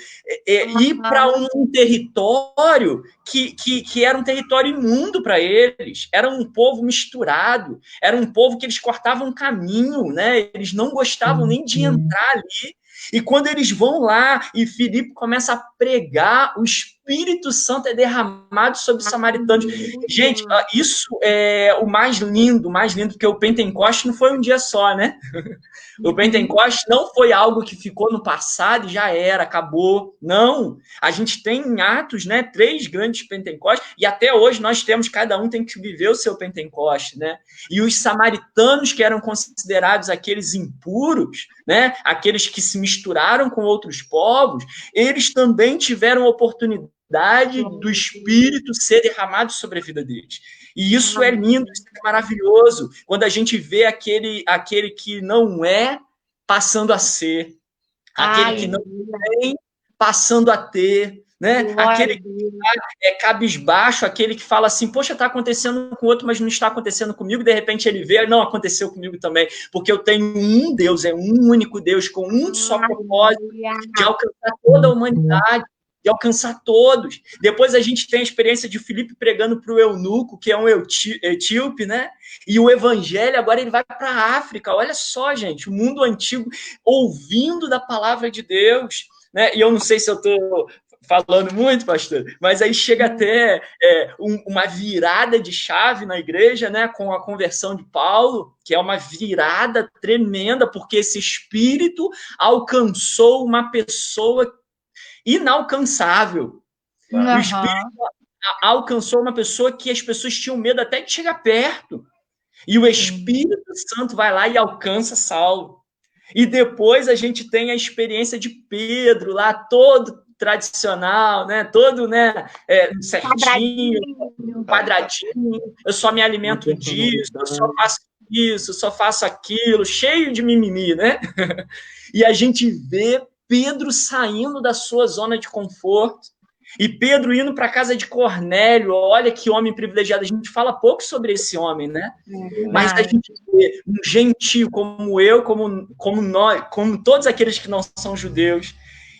Ir para um território que era um território imundo para eles, era um povo misturado, era um povo que eles cortavam caminho, né? Eles não gostavam nem de entrar ali. E quando eles vão lá e Filipe começa a pregar, o Espírito Santo é derramado sobre os samaritanos. Gente, isso é o mais lindo, porque o Pentecoste não foi um dia só, né? O Pentecoste não foi algo que ficou no passado e já era, acabou. Não. A gente tem em Atos, né, 3 grandes Pentecostes, e até hoje nós temos, cada um tem que viver o seu Pentecoste, né? E os samaritanos, que eram considerados aqueles impuros, né, aqueles que se misturaram com outros povos, eles também tiveram a oportunidade do Espírito ser derramado sobre a vida deles. E isso é lindo, isso é maravilhoso, quando a gente vê aquele que não é passando a ser, aquele que não tem passando a ter, né? Aquele que é cabisbaixo, aquele que fala assim, poxa, está acontecendo com o outro, mas não está acontecendo comigo, de repente ele vê, não, aconteceu comigo também, porque eu tenho um Deus, é um único Deus, com um só propósito, de alcançar toda a humanidade, de alcançar todos. Depois a gente tem a experiência de Filipe pregando para o eunuco, que é um etíope, né? E o evangelho, agora ele vai para a África. Olha só, gente, o mundo antigo ouvindo da palavra de Deus, né? E eu não sei se eu estou falando muito, pastor, mas aí chega até uma virada de chave na igreja, né? Com a conversão de Paulo, que é uma virada tremenda, porque esse espírito alcançou uma pessoa inalcançável. Uhum. O Espírito alcançou uma pessoa que as pessoas tinham medo até de chegar perto. E o Espírito Santo vai lá e alcança Saulo. E depois a gente tem a experiência de Pedro lá, todo tradicional, né? Todo, né? Certinho, quadradinho. Eu só me alimento disso, eu só faço isso, só faço aquilo, cheio de mimimi, né? E a gente vê Pedro saindo da sua zona de conforto e Pedro indo para a casa de Cornélio. Olha que homem privilegiado. A gente fala pouco sobre esse homem, né? Mas a gente vê um gentio como eu, como nós, como todos aqueles que não são judeus.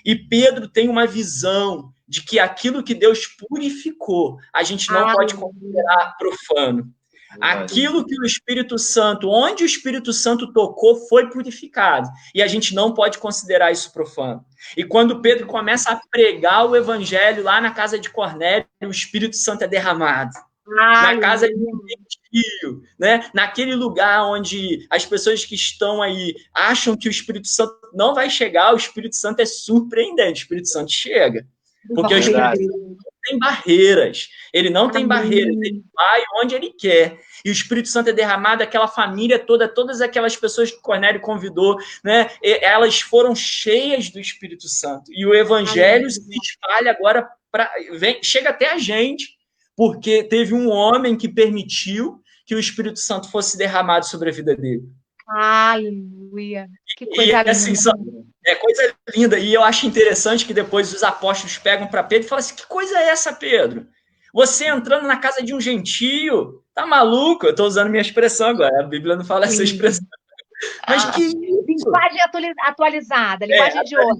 E Pedro tem uma visão de que aquilo que Deus purificou, a gente não pode considerar profano. Aquilo que o Espírito Santo, onde o Espírito Santo tocou, foi purificado. E a gente não pode considerar isso profano. E quando Pedro começa a pregar o evangelho lá na casa de Cornélio, o Espírito Santo é derramado. Na casa de gente vazio, né? Naquele lugar onde as pessoas que estão aí acham que o Espírito Santo não vai chegar, o Espírito Santo é surpreendente, o Espírito Santo chega. Porque o Espírito Santo não tem barreiras, ele não tem barreiras, ele vai onde ele quer. E o Espírito Santo é derramado, aquela família toda, todas aquelas pessoas que Cornélio convidou, né? Elas foram cheias do Espírito Santo. E o evangelho se espalha agora, chega até a gente, porque teve um homem que permitiu que o Espírito Santo fosse derramado sobre a vida dele. Aleluia. Que coisa linda. Assim, é coisa linda. E eu acho interessante que depois os apóstolos pegam para Pedro e falam assim: que coisa é essa, Pedro? Você entrando na casa de um gentio? Tá maluco? Eu estou usando minha expressão agora. A Bíblia não fala essa expressão. Mas que isso? Linguagem atualizada, linguagem de hoje.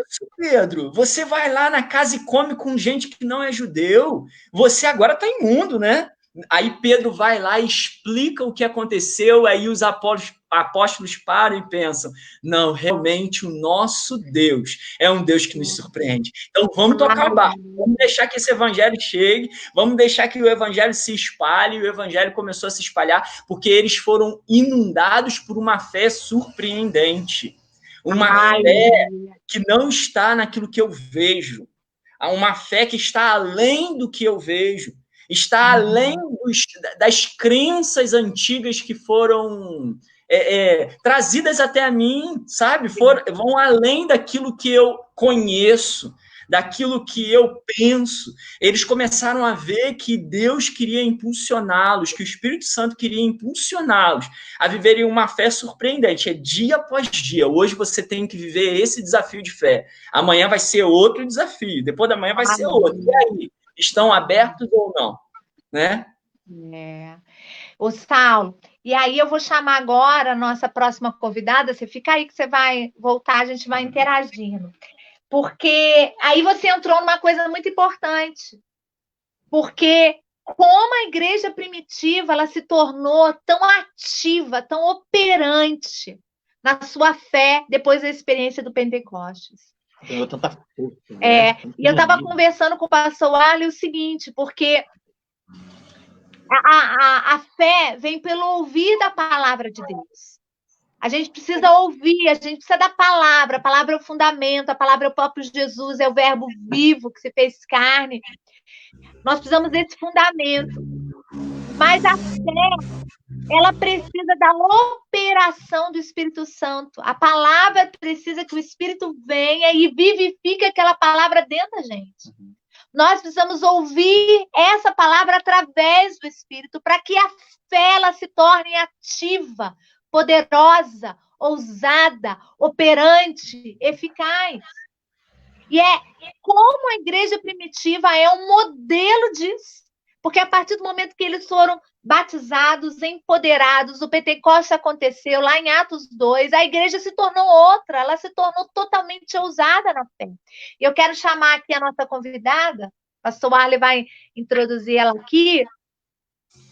Isso, Pedro. Você vai lá na casa e come com gente que não é judeu. Você agora está imundo, né? Aí Pedro vai lá e explica o que aconteceu, aí os apóstolos param e pensam: não, realmente o nosso Deus é um Deus que nos surpreende. Então vamos tocar o barco, vamos deixar que esse evangelho chegue, vamos deixar que o evangelho se espalhe. E o evangelho começou a se espalhar porque eles foram inundados por uma fé surpreendente, uma fé que não está naquilo que eu vejo, uma fé que está além do que eu vejo, está além das crenças antigas que foram trazidas até a mim, sabe? Vão além daquilo que eu conheço, daquilo que eu penso. Eles começaram a ver que Deus queria impulsioná-los, que o Espírito Santo queria impulsioná-los a viverem uma fé surpreendente. É dia após dia. Hoje você tem que viver esse desafio de fé. Amanhã vai ser outro desafio. Depois da manhã vai ser outro. E aí? Estão abertos ou não? Né? Ô, Saulo, e aí eu vou chamar agora a nossa próxima convidada. Você fica aí que você vai voltar, a gente vai interagindo. Porque aí você entrou numa coisa muito importante. Porque como a igreja primitiva ela se tornou tão ativa, tão operante na sua fé depois da experiência do Pentecostes. Tem tanta força, né? E eu estava conversando com o pastor Arley o seguinte, porque a fé vem pelo ouvir da palavra de Deus. A gente precisa ouvir, a gente precisa da palavra. A palavra é o fundamento, a palavra é o próprio Jesus, é o verbo vivo que se fez carne. Nós precisamos desse fundamento. Mas a fé, ela precisa da operação do Espírito Santo. A palavra precisa que o Espírito venha e vivifique aquela palavra dentro da gente. Nós precisamos ouvir essa palavra através do Espírito para que a fé ela se torne ativa, poderosa, ousada, operante, eficaz. E é como a igreja primitiva é um modelo disso. Porque a partir do momento que eles foram batizados, empoderados, o Pentecostes aconteceu lá em Atos 2, a igreja se tornou outra, ela se tornou totalmente ousada na fé. E eu quero chamar aqui a nossa convidada, o pastor Arley vai introduzir ela aqui.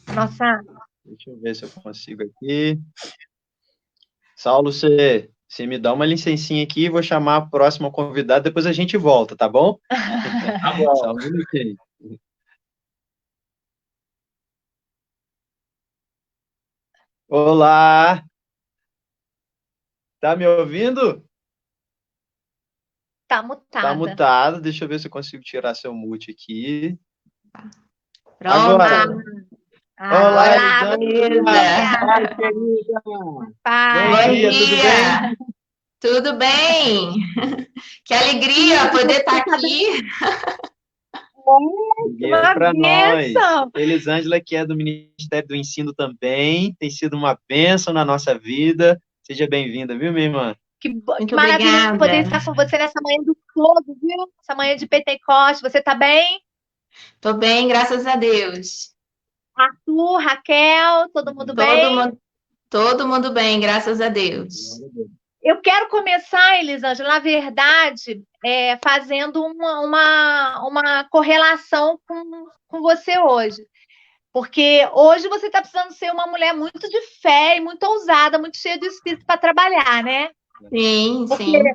Deixa eu ver se eu consigo aqui. Saulo, você me dá uma licencinha aqui, vou chamar a próxima convidada, depois a gente volta, tá bom? Tá bom. Só um minutinho. Olá! Tá me ouvindo? Tá mutada. Tá mutado, deixa eu ver se eu consigo tirar seu mute aqui. Pronto. Olá, Elisângela. Pai, querida. Pai. Bom dia, tudo bem? Tudo bem? Que alegria poder estar aqui. Para nós. Elisângela, que é do Ministério do Ensino também, tem sido uma bênção na nossa vida. Seja bem-vinda, viu, minha irmã? Que maravilha poder estar com você nessa manhã do fogo, viu? Essa manhã de Pentecostes. Você tá bem? Tô bem, graças a Deus. Arthur, Raquel, todo mundo bem? Todo mundo bem, graças a Deus. Eu quero começar, Elisângela, na verdade, fazendo uma correlação com você hoje. Porque hoje você está precisando ser uma mulher muito de fé e muito ousada, muito cheia do Espírito para trabalhar, né? Sim,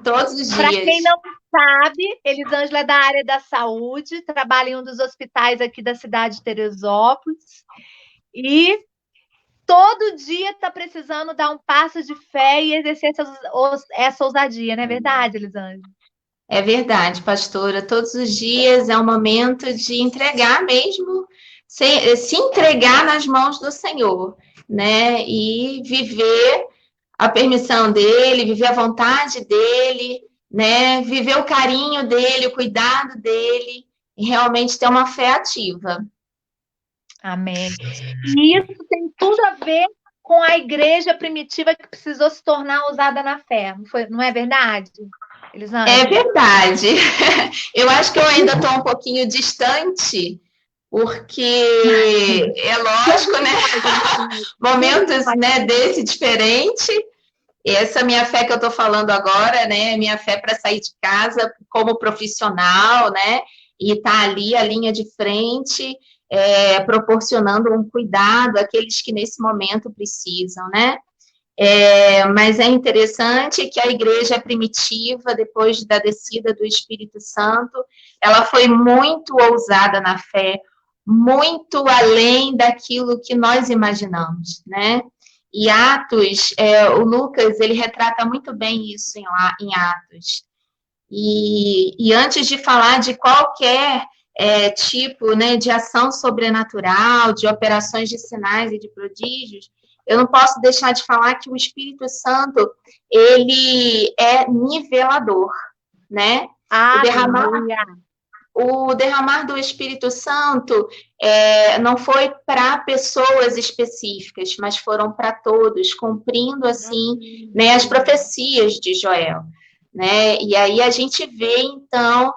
todos os dias. Para quem não sabe, Elisângela é da área da saúde, trabalha em um dos hospitais aqui da cidade de Teresópolis. E todo dia está precisando dar um passo de fé e exercer essa ousadia, não é verdade, Elisângela? É verdade, pastora. Todos os dias é um momento de entregar mesmo, se entregar nas mãos do Senhor, né? E viver a permissão dele, viver a vontade dele, né? Viver o carinho dele, o cuidado dele, e realmente ter uma fé ativa. Amém. E isso tem tudo a ver com a igreja primitiva que precisou se tornar ousada na fé, não é verdade, Elisângela? É verdade. Eu acho que eu ainda estou um pouquinho distante, porque é lógico, né? Momentos, né, desse diferente. Essa minha fé que eu estou falando agora, né? Minha fé para sair de casa como profissional, né? E estar ali a linha de frente, proporcionando um cuidado àqueles que nesse momento precisam, né? Mas é interessante que a igreja primitiva, depois da descida do Espírito Santo, ela foi muito ousada na fé, muito além daquilo que nós imaginamos, né? E Atos, o Lucas, ele retrata muito bem isso em Atos. E antes de falar de qualquer tipo, né, de ação sobrenatural, de operações de sinais e de prodígios, eu não posso deixar de falar que o Espírito Santo, ele é nivelador, né? O derramar do Espírito Santo não foi para pessoas específicas, mas foram para todos, cumprindo, assim, né, as profecias de Joel, né? E aí a gente vê, então,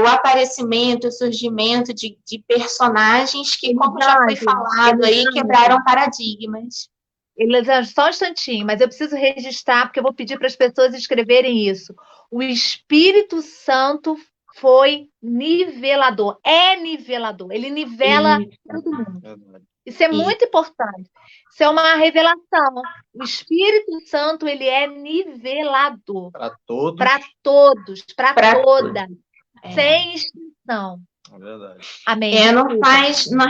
o aparecimento, o surgimento de personagens que, como já foi falado aí, quebraram paradigmas. Elisângela, só um instantinho, mas eu preciso registrar, porque eu vou pedir para as pessoas escreverem isso. O Espírito Santo foi nivelador, é nivelador, ele nivela todo mundo. Isso é muito importante. Isso é uma revelação. O Espírito Santo, ele é nivelador. Para todos. Para todos, para todas. Sem extinção. É verdade. Amém.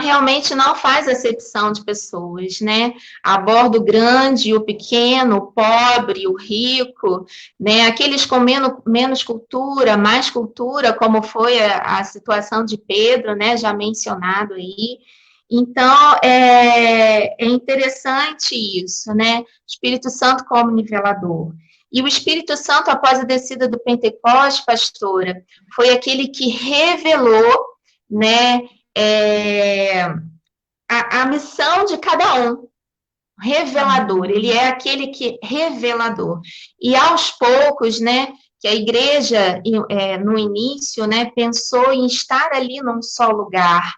Realmente não faz acepção de pessoas, né? Aborda o grande, o pequeno, o pobre, o rico, né? Aqueles com menos cultura, mais cultura, como foi a situação de Pedro, né? Já mencionado aí. Então, é interessante isso, né? Espírito Santo como nivelador. E o Espírito Santo, após a descida do Pentecostes, pastora, foi aquele que revelou, né, a missão de cada um. Revelador, ele é aquele que revelador. E aos poucos, né, que a igreja, no início, né, pensou em estar ali num só lugar,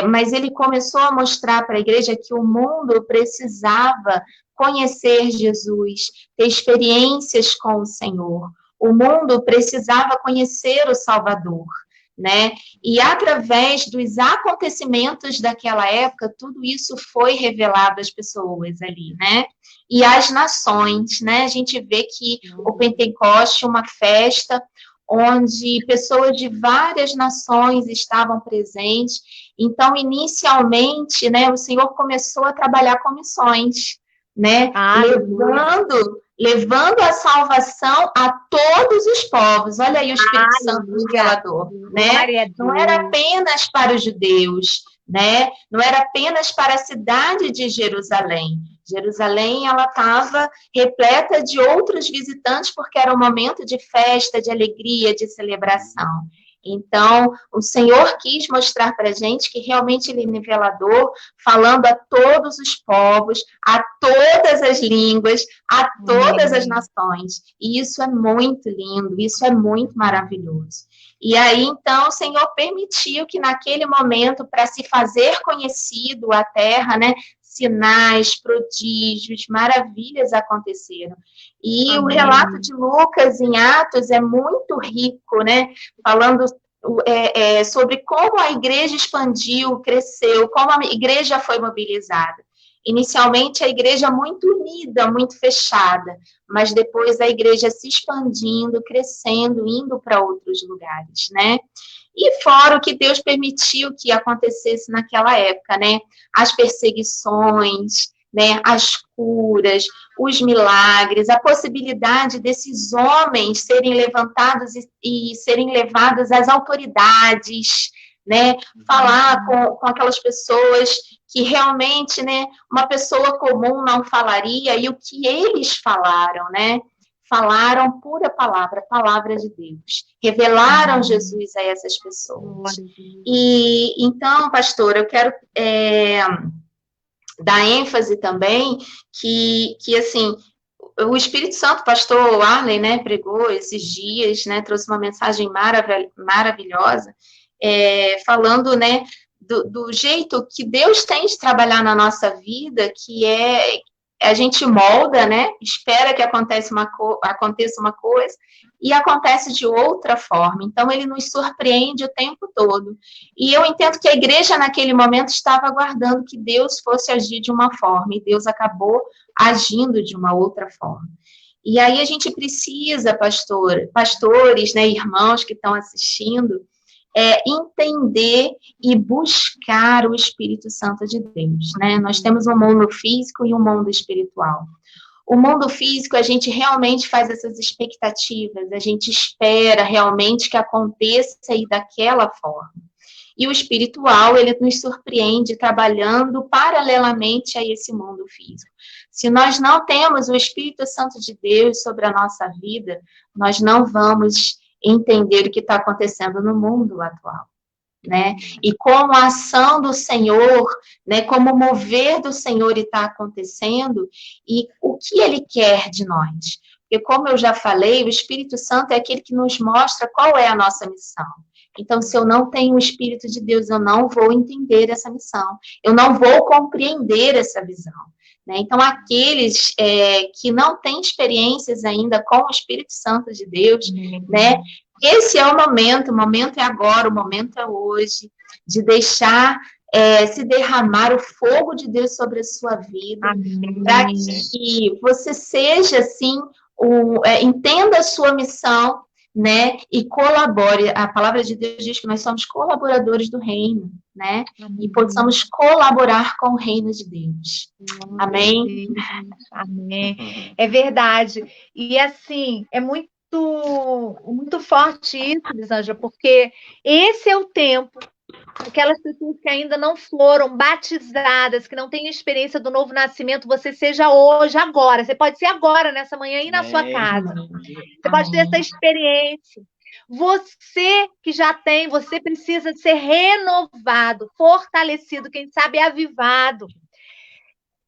mas ele começou a mostrar para a igreja que o mundo precisava conhecer Jesus, ter experiências com o Senhor. O mundo precisava conhecer o Salvador, né? E através dos acontecimentos daquela época, tudo isso foi revelado às pessoas ali, né? E às nações, né? A gente vê que o Pentecoste, uma festa onde pessoas de várias nações estavam presentes. Então, inicialmente, né, o Senhor começou a trabalhar com missões, né? Levando a salvação a todos os povos. Olha aí o Espírito Santo revelador, né? Não era apenas para os judeus, né? Não era apenas para a cidade de Jerusalém. Jerusalém, ela estava repleta de outros visitantes, porque era um momento de festa, de alegria, de celebração. Então, o Senhor quis mostrar para a gente que realmente Ele é nivelador, falando a todos os povos, a todas as línguas, a todas as nações. E isso é muito lindo, isso é muito maravilhoso. E aí, então, o Senhor permitiu que naquele momento, para se fazer conhecido a terra, né, sinais, prodígios, maravilhas aconteceram. E o relato de Lucas em Atos é muito rico, né? Falando sobre como a igreja expandiu, cresceu, como a igreja foi mobilizada. Inicialmente, a igreja muito unida, muito fechada, mas depois a igreja se expandindo, crescendo, indo para outros lugares, né? E fora o que Deus permitiu que acontecesse naquela época, né? As perseguições, né? As curas, os milagres, a possibilidade desses homens serem levantados e serem levados às autoridades, né? Falar com aquelas pessoas que realmente, né, uma pessoa comum não falaria, e o que eles falaram, né? Falaram pura palavra, palavra de Deus. Revelaram Jesus a essas pessoas. E então, pastor, eu quero dar ênfase também que assim, o Espírito Santo, pastor Arley, né, pregou esses dias, né, trouxe uma mensagem maravilhosa, falando, né, do jeito que Deus tem de trabalhar na nossa vida, que a gente molda, né, espera que aconteça uma coisa, e acontece de outra forma. Então, ele nos surpreende o tempo todo. E eu entendo que a igreja, naquele momento, estava aguardando que Deus fosse agir de uma forma, e Deus acabou agindo de uma outra forma. E aí a gente precisa, pastores, né, irmãos que estão assistindo, entender e buscar o Espírito Santo de Deus, né? Nós temos um mundo físico e um mundo espiritual. O mundo físico, a gente realmente faz essas expectativas, a gente espera realmente que aconteça aí daquela forma. E o espiritual, ele nos surpreende trabalhando paralelamente a esse mundo físico. Se nós não temos o Espírito Santo de Deus sobre a nossa vida, nós não vamos entender o que está acontecendo no mundo atual, né? E como a ação do Senhor, né? Como o mover do Senhor está acontecendo e o que Ele quer de nós. Porque, como eu já falei, o Espírito Santo é aquele que nos mostra qual é a nossa missão. Então, se eu não tenho o Espírito de Deus, eu não vou entender essa missão. Eu não vou compreender essa visão. Então, aqueles que não têm experiências ainda com o Espírito Santo de Deus, né? Esse é o momento é agora, o momento é hoje, de deixar se derramar o fogo de Deus sobre a sua vida, para que você seja, assim, entenda a sua missão, né, e colabore. A palavra de Deus diz que nós somos colaboradores do reino, né, e possamos colaborar com o reino de Deus. Amém? Amém. É verdade. E, assim, é muito forte isso, Lisângela, porque esse é o tempo. Aquelas pessoas que ainda não foram batizadas, que não têm experiência do novo nascimento, você seja hoje, agora. Você pode ser agora, nessa manhã, aí na sua casa. Você pode ter essa experiência. Você que já tem, você precisa ser renovado, fortalecido, quem sabe avivado.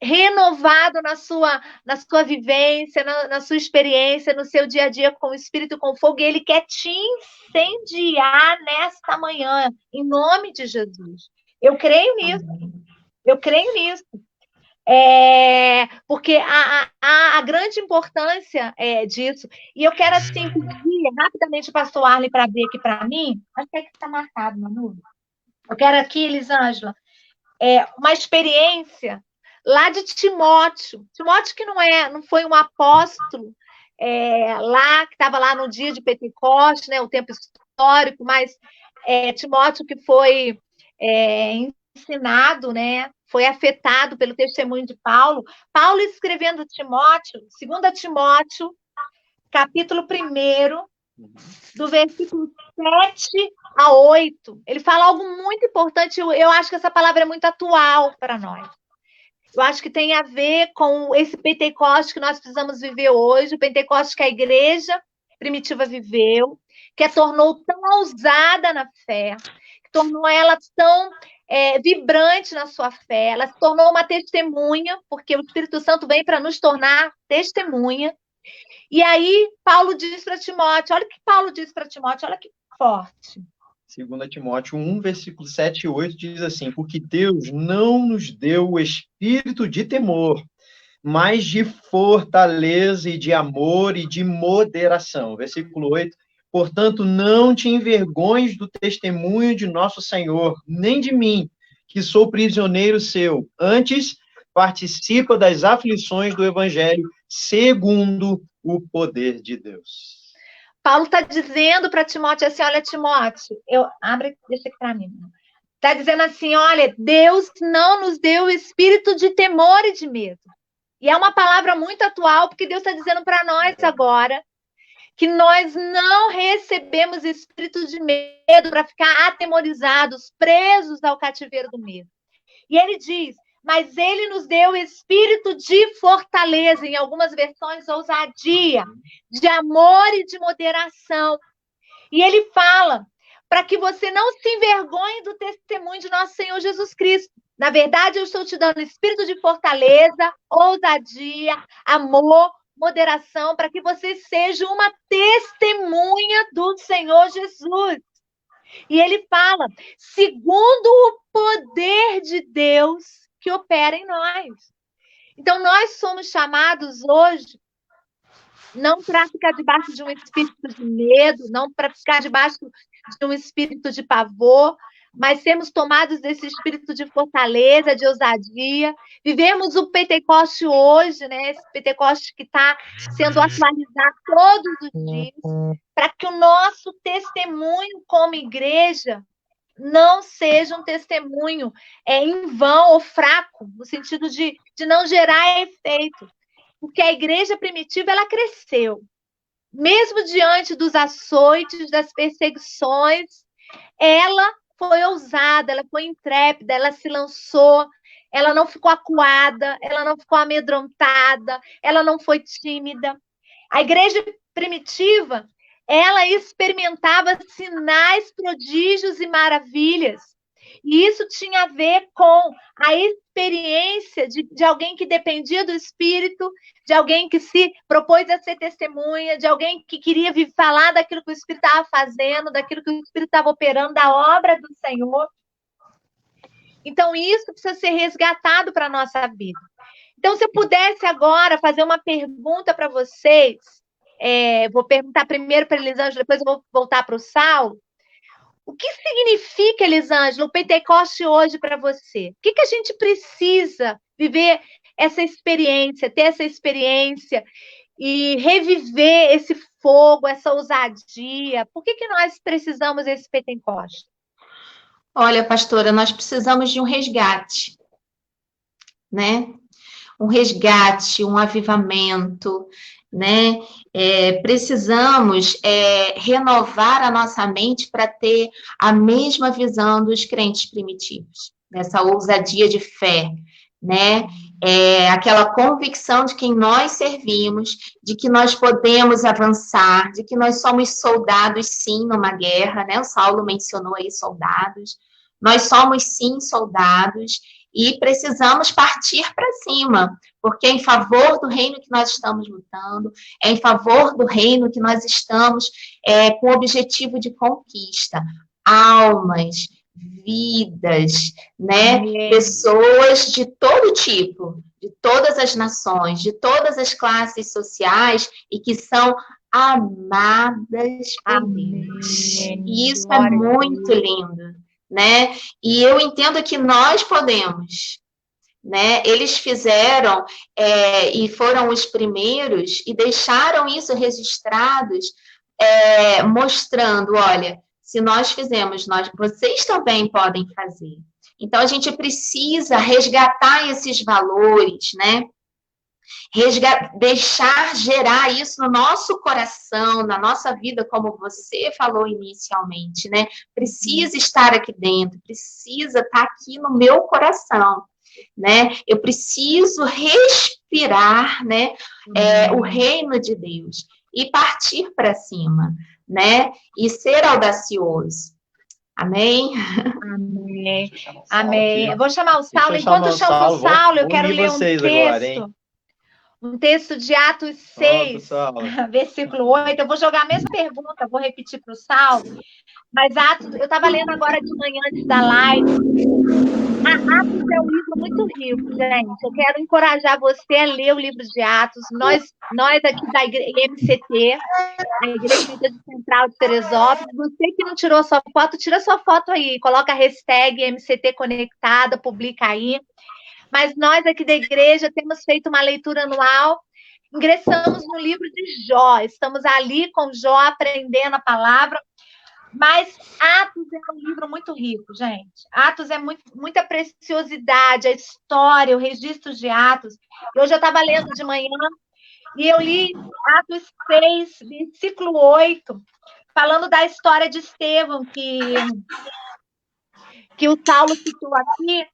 Renovado na sua vivência, na sua experiência, no seu dia a dia com o Espírito, com fogo, e Ele quer te incendiar nesta manhã, em nome de Jesus. Eu creio nisso. Eu creio nisso. Porque a grande importância disso, e eu quero, assim, pedir rapidamente o pastor Arley para abrir aqui para mim, acho que está marcado, Manu. Eu quero aqui, Lisângela, uma experiência lá de Timóteo. Timóteo que não foi um apóstolo lá, que estava lá no dia de Pentecostes, né, o tempo histórico, mas Timóteo que foi ensinado, né, foi afetado pelo testemunho de Paulo. Paulo escrevendo Timóteo, 2 Timóteo, capítulo 1, do versículo 7 a 8. Ele fala algo muito importante, eu acho que essa palavra é muito atual para nós. Eu acho que tem a ver com esse Pentecostes que nós precisamos viver hoje, o Pentecostes que a igreja primitiva viveu, que a tornou tão ousada na fé, que tornou ela tão vibrante na sua fé, ela se tornou uma testemunha, porque o Espírito Santo vem para nos tornar testemunha. E aí, Paulo diz para Timóteo, olha o que Paulo diz para Timóteo, olha que forte. 2 Timóteo 1, versículo 7 e 8 diz assim: porque Deus não nos deu o espírito de temor, mas de fortaleza e de amor e de moderação. Versículo 8: portanto, não te envergonhes do testemunho de nosso Senhor, nem de mim, que sou prisioneiro seu. Antes, participa das aflições do Evangelho, segundo o poder de Deus. Paulo está dizendo para Timóteo assim, olha, Timóteo, deixa aqui para mim. Está dizendo assim, olha, Deus não nos deu o espírito de temor e de medo. E é uma palavra muito atual, porque Deus está dizendo para nós agora que nós não recebemos espírito de medo para ficar atemorizados, presos ao cativeiro do medo. E ele diz, mas ele nos deu espírito de fortaleza, em algumas versões, ousadia, de amor e de moderação. E ele fala para que você não se envergonhe do testemunho de nosso Senhor Jesus Cristo. Na verdade, eu estou te dando espírito de fortaleza, ousadia, amor, moderação, para que você seja uma testemunha do Senhor Jesus. E ele fala, segundo o poder de Deus que opera em nós. Então, nós somos chamados hoje não para ficar debaixo de um espírito de medo, não para ficar debaixo de um espírito de pavor, mas sermos tomados desse espírito de fortaleza, de ousadia. Vivemos o Pentecoste hoje, né? Esse Pentecoste que está sendo atualizado todos os dias, para que o nosso testemunho como igreja não seja um testemunho em vão ou fraco, no sentido de não gerar efeito. Porque a igreja primitiva, ela cresceu. Mesmo diante dos açoites, das perseguições, ela foi ousada, ela foi intrépida, ela se lançou, ela não ficou acuada, ela não ficou amedrontada, ela não foi tímida. A igreja primitiva, ela experimentava sinais, prodígios e maravilhas. E isso tinha a ver com a experiência de alguém que dependia do Espírito, de alguém que se propôs a ser testemunha, de alguém que queria falar daquilo que o Espírito estava fazendo, daquilo que o Espírito estava operando, da obra do Senhor. Então, isso precisa ser resgatado para a nossa vida. Então, se eu pudesse agora fazer uma pergunta para vocês, vou perguntar primeiro para a Elisângela, depois eu vou voltar para o Saulo. O que significa, Elisângela, o Pentecoste hoje para você? O que a gente precisa viver essa experiência, ter essa experiência e reviver esse fogo, essa ousadia? Por que nós precisamos desse Pentecoste? Olha, pastora, nós precisamos de um resgate, né? Um resgate, um avivamento, né? Precisamos renovar a nossa mente para ter a mesma visão dos crentes primitivos, nessa ousadia de fé, né? Aquela convicção de quem nós servimos, de que nós podemos avançar, de que nós somos soldados, sim, numa guerra, né? O Saulo mencionou aí soldados. Nós somos, sim, soldados e precisamos partir para cima, porque é em favor do reino que nós estamos lutando, é em favor do reino que nós estamos com o objetivo de conquista. Almas, vidas, né? Pessoas de todo tipo, de todas as nações, de todas as classes sociais e que são amadas por Deus. E isso é muito lindo, né? E eu entendo que nós podemos, né? Eles fizeram e foram os primeiros e deixaram isso registrados, mostrando, olha, se nós fizemos, vocês também podem fazer. Então, a gente precisa resgatar esses valores, né? Deixar gerar isso no nosso coração, na nossa vida, como você falou inicialmente, né? Precisa estar aqui dentro, precisa estar aqui no meu coração, né? Eu preciso respirar, né? O reino de Deus e partir para cima, né? E ser audacioso. Amém? Amém. Amém. Eu vou chamar o Saulo. Enquanto eu chamo o Saulo, eu quero ler um texto. Agora, um texto de Atos 6, versículo 8. Eu vou jogar a mesma pergunta, vou repetir para o Saulo. Mas Atos, eu estava lendo agora de manhã antes da live. Atos é um livro muito rico, gente. Eu quero encorajar você a ler o livro de Atos. Nós aqui da MCT, a Igreja Central de Teresópolis, você que não tirou sua foto, tira sua foto aí, coloca a hashtag MCT Conectada, publica aí. Mas nós aqui da igreja temos feito uma leitura anual ingressamos no livro de Jó, estamos ali com Jó aprendendo a palavra, mas Atos é um livro muito rico, gente. Atos é muita preciosidade, a história, o registro de Atos. Hoje eu estava lendo de manhã e eu li Atos 6, versículo 8, falando da história de Estevão, que o Saulo citou aqui.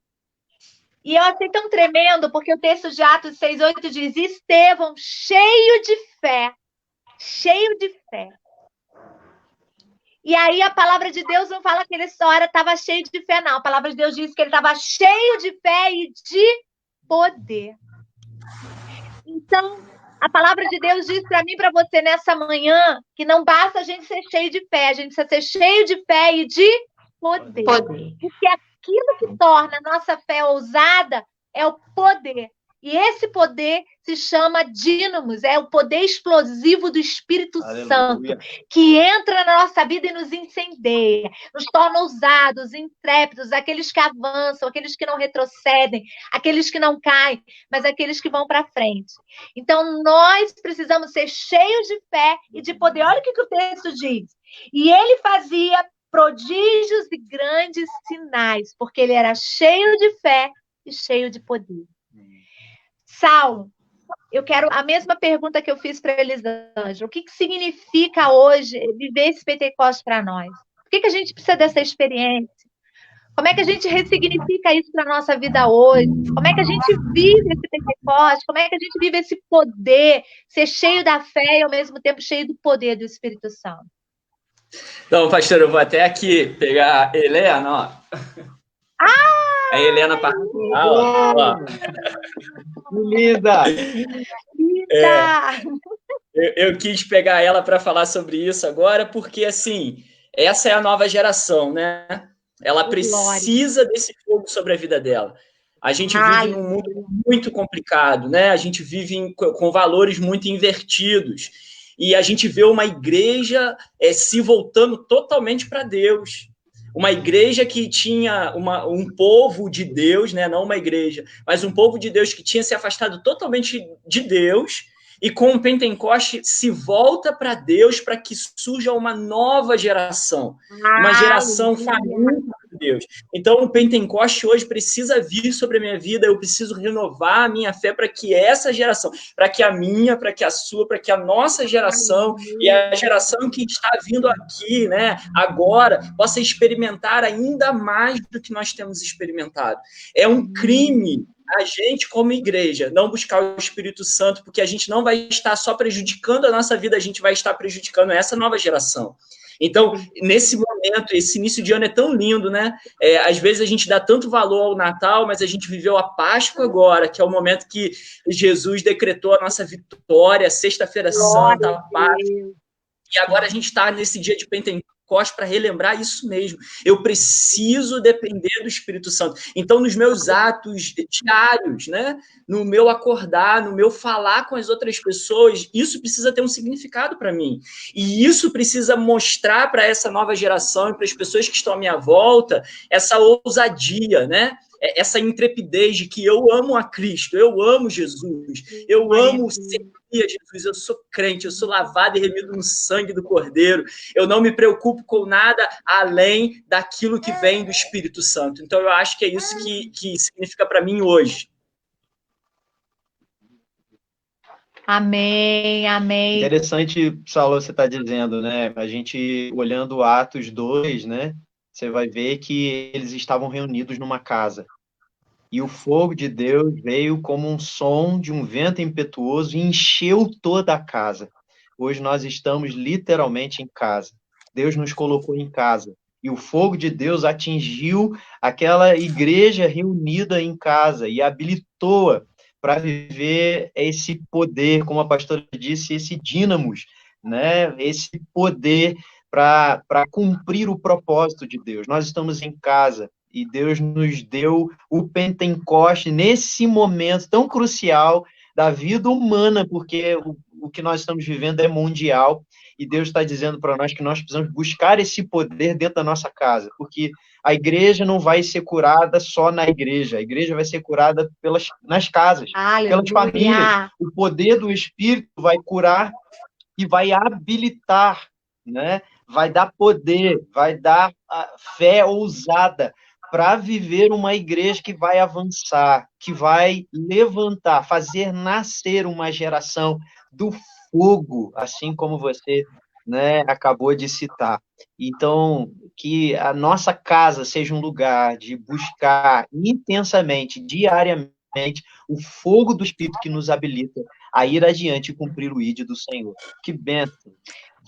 E eu achei tão tremendo, porque o texto de Atos 6, 8 diz: Estevão, cheio de fé. E aí a palavra de Deus não fala que ele só estava cheio de fé, não. A palavra de Deus diz que ele estava cheio de fé e de poder. Então, a palavra de Deus diz para mim e para você nessa manhã que não basta a gente ser cheio de fé, a gente precisa ser cheio de fé e de poder. Porque aquilo que torna a nossa fé ousada é o poder. E esse poder se chama dínamos, é o poder explosivo do Espírito Santo, que entra na nossa vida e nos incendeia, nos torna ousados, intrépidos, aqueles que avançam, aqueles que não retrocedem, aqueles que não caem, mas aqueles que vão para frente. Então, nós precisamos ser cheios de fé e de poder. Olha o que o texto diz. E ele fazia prodígios e grandes sinais, porque ele era cheio de fé e cheio de poder. Saulo, eu quero a mesma pergunta que eu fiz para Elisângela. O que significa hoje viver esse Pentecostes para nós? Por que a gente precisa dessa experiência? Como é que a gente ressignifica isso para a nossa vida hoje? Como é que a gente vive esse Pentecostes? Como é que a gente vive esse poder, ser cheio da fé e ao mesmo tempo cheio do poder do Espírito Santo? Então, pastor, eu vou até aqui pegar a Helena, ó. A Helena Parral, ó. Linda! Eu quis pegar ela para falar sobre isso agora, porque, assim, essa é a nova geração, né? Ela precisa desse fogo sobre a vida dela. A gente vive num mundo muito complicado, né? A gente vive com valores muito invertidos. E a gente vê uma igreja se voltando totalmente para Deus. Uma igreja que tinha um povo de Deus, né? Não uma igreja, mas um povo de Deus que tinha se afastado totalmente de Deus, e com o Pentecoste se volta para Deus para que surja uma nova geração, uma geração faminta por Deus. Então, o Pentecoste hoje precisa vir sobre a minha vida, eu preciso renovar a minha fé para que essa geração, para que a minha, para que a sua, para que a nossa geração e a geração que está vindo aqui, né, agora, possa experimentar ainda mais do que nós temos experimentado. É um crime a gente, como igreja, não buscar o Espírito Santo, porque a gente não vai estar só prejudicando a nossa vida, a gente vai estar prejudicando essa nova geração. Então, nesse momento, esse início de ano é tão lindo, né? Às vezes a gente dá tanto valor ao Natal, mas a gente viveu a Páscoa agora, que é o momento que Jesus decretou a nossa vitória, Sexta-feira Santa, a Páscoa. E agora a gente está nesse dia de Pentecostes para relembrar isso mesmo. Eu preciso depender do Espírito Santo. Então, nos meus atos diários, né? No meu acordar, no meu falar com as outras pessoas, isso precisa ter um significado para mim. E isso precisa mostrar para essa nova geração e para as pessoas que estão à minha volta essa ousadia, né? Essa intrepidez de que eu amo a Cristo, eu amo Jesus, eu amo servir a Jesus, eu sou crente, eu sou lavado e remido no sangue do Cordeiro, eu não me preocupo com nada além daquilo que vem do Espírito Santo. Então, eu acho que é isso que significa para mim hoje. Amém, amém. Interessante, Saulo, você está dizendo, né? A gente, olhando Atos 2, né? Você vai ver que eles estavam reunidos numa casa. E o fogo de Deus veio como um som de um vento impetuoso e encheu toda a casa. Hoje nós estamos literalmente em casa. Deus nos colocou em casa. E o fogo de Deus atingiu aquela igreja reunida em casa e habilitou-a para viver esse poder, como a pastora disse, esse dínamos, né? Esse poder para cumprir o propósito de Deus. Nós estamos em casa e Deus nos deu o Pentecoste nesse momento tão crucial da vida humana, porque o que nós estamos vivendo é mundial, e Deus está dizendo para nós que nós precisamos buscar esse poder dentro da nossa casa, porque a igreja não vai ser curada só na igreja, a igreja vai ser curada nas casas, pelas famílias. O poder do Espírito vai curar e vai habilitar, né? Vai dar poder, vai dar a fé ousada para viver uma igreja que vai avançar, que vai levantar, fazer nascer uma geração do fogo, assim como você, né, acabou de citar. Então, que a nossa casa seja um lugar de buscar intensamente, diariamente, o fogo do Espírito que nos habilita a ir adiante e cumprir o ídolo do Senhor. Que bênção!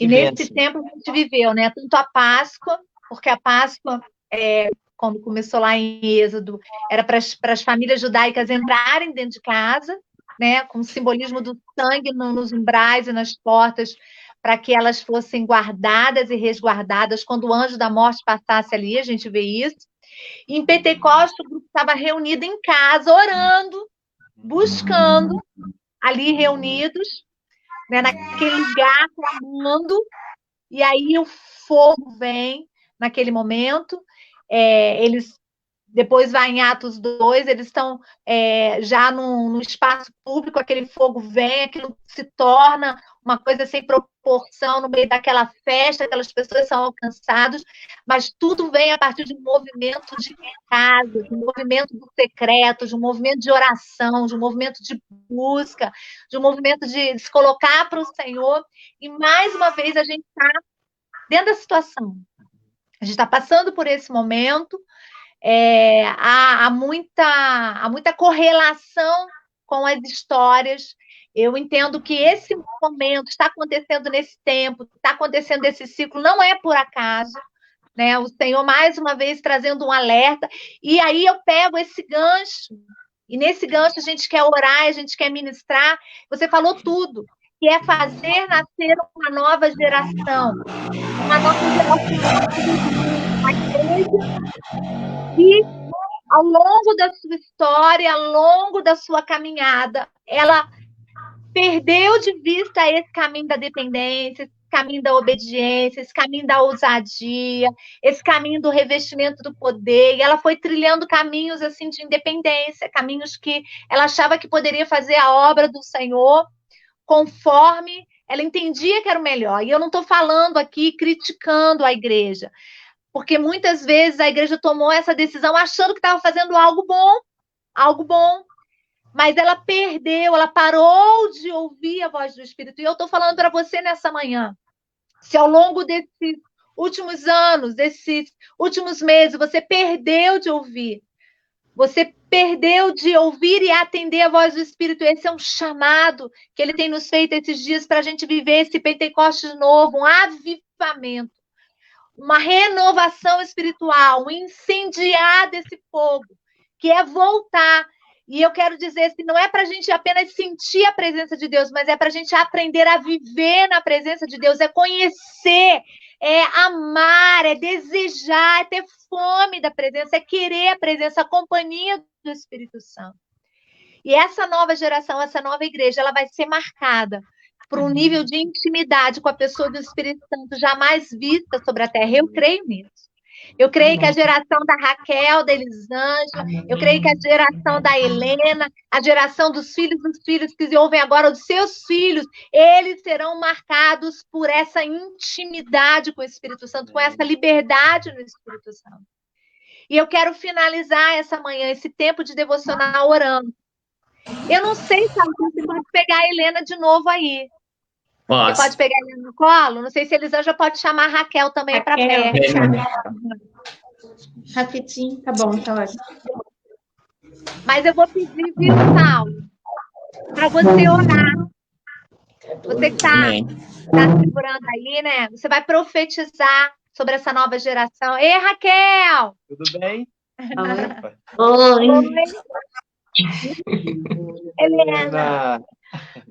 E nesse tempo a gente viveu, né? Tanto a Páscoa, porque a Páscoa, quando começou lá em Êxodo, era para as famílias judaicas entrarem dentro de casa, né? Com o simbolismo do sangue nos umbrais e nas portas, para que elas fossem guardadas e resguardadas quando o anjo da morte passasse ali, a gente vê isso. E em Pentecostes, o grupo estava reunido em casa, orando, buscando, ali reunidos, né, naquele lugar, clamando, e aí o fogo vem naquele momento. Eles depois vai em Atos 2, eles estão já no espaço público, aquele fogo vem, aquilo se torna uma coisa sem proporção no meio daquela festa, aquelas pessoas são alcançadas, mas tudo vem a partir de um movimento de casa, de um movimento do secreto, de um movimento de oração, de um movimento de busca, de um movimento de se colocar para o Senhor, e mais uma vez a gente está dentro da situação. A gente está passando por esse momento, há muita correlação com as histórias. Eu entendo que esse momento está acontecendo nesse tempo, está acontecendo esse ciclo, não é por acaso, né? O Senhor, mais uma vez, trazendo um alerta, e aí eu pego esse gancho, e nesse gancho a gente quer orar, a gente quer ministrar. Você falou tudo, que é fazer nascer uma nova geração, e ao longo da sua história, ao longo da sua caminhada, ela perdeu de vista esse caminho da dependência, esse caminho da obediência, esse caminho da ousadia, esse caminho do revestimento do poder, e ela foi trilhando caminhos assim de independência, caminhos que ela achava que poderia fazer a obra do Senhor conforme ela entendia que era o melhor. E eu não estou falando aqui criticando a igreja, porque muitas vezes a igreja tomou essa decisão achando que estava fazendo algo bom, mas ela perdeu, ela parou de ouvir a voz do Espírito. E eu estou falando para você nessa manhã, se ao longo desses últimos anos, desses últimos meses, você perdeu de ouvir, você perdeu de ouvir e atender a voz do Espírito, esse é um chamado que ele tem nos feito esses dias para a gente viver esse Pentecostes novo, um avivamento, uma renovação espiritual, um incendiar desse fogo, que é voltar. E eu quero dizer que não é para a gente apenas sentir a presença de Deus, mas é para a gente aprender a viver na presença de Deus, é conhecer, é amar, é desejar, é ter fome da presença, é querer a presença, a companhia do Espírito Santo. E essa nova geração, essa nova igreja, ela vai ser marcada por um nível de intimidade com a pessoa do Espírito Santo jamais vista sobre a terra. Eu creio nisso. Eu creio que a geração da Raquel, da Elisângela, eu creio que a geração da Helena, a geração dos filhos que ouvem agora, os seus filhos, eles serão marcados por essa intimidade com o Espírito Santo, com essa liberdade no Espírito Santo. E eu quero finalizar essa manhã, esse tempo de devocional orando. Eu não sei se você pode pegar a Helena de novo aí. Posso. Você pode pegar a Helena no colo? Não sei se a Elisângela pode chamar a Raquel também para perto. Rapidinho, tá bom, tá ótimo. Mas eu vou pedir, viu, Saulo, para você orar. Você que está segurando aí, né? Você vai profetizar sobre essa nova geração. Ei, Raquel! Tudo bem? Oi. Helena!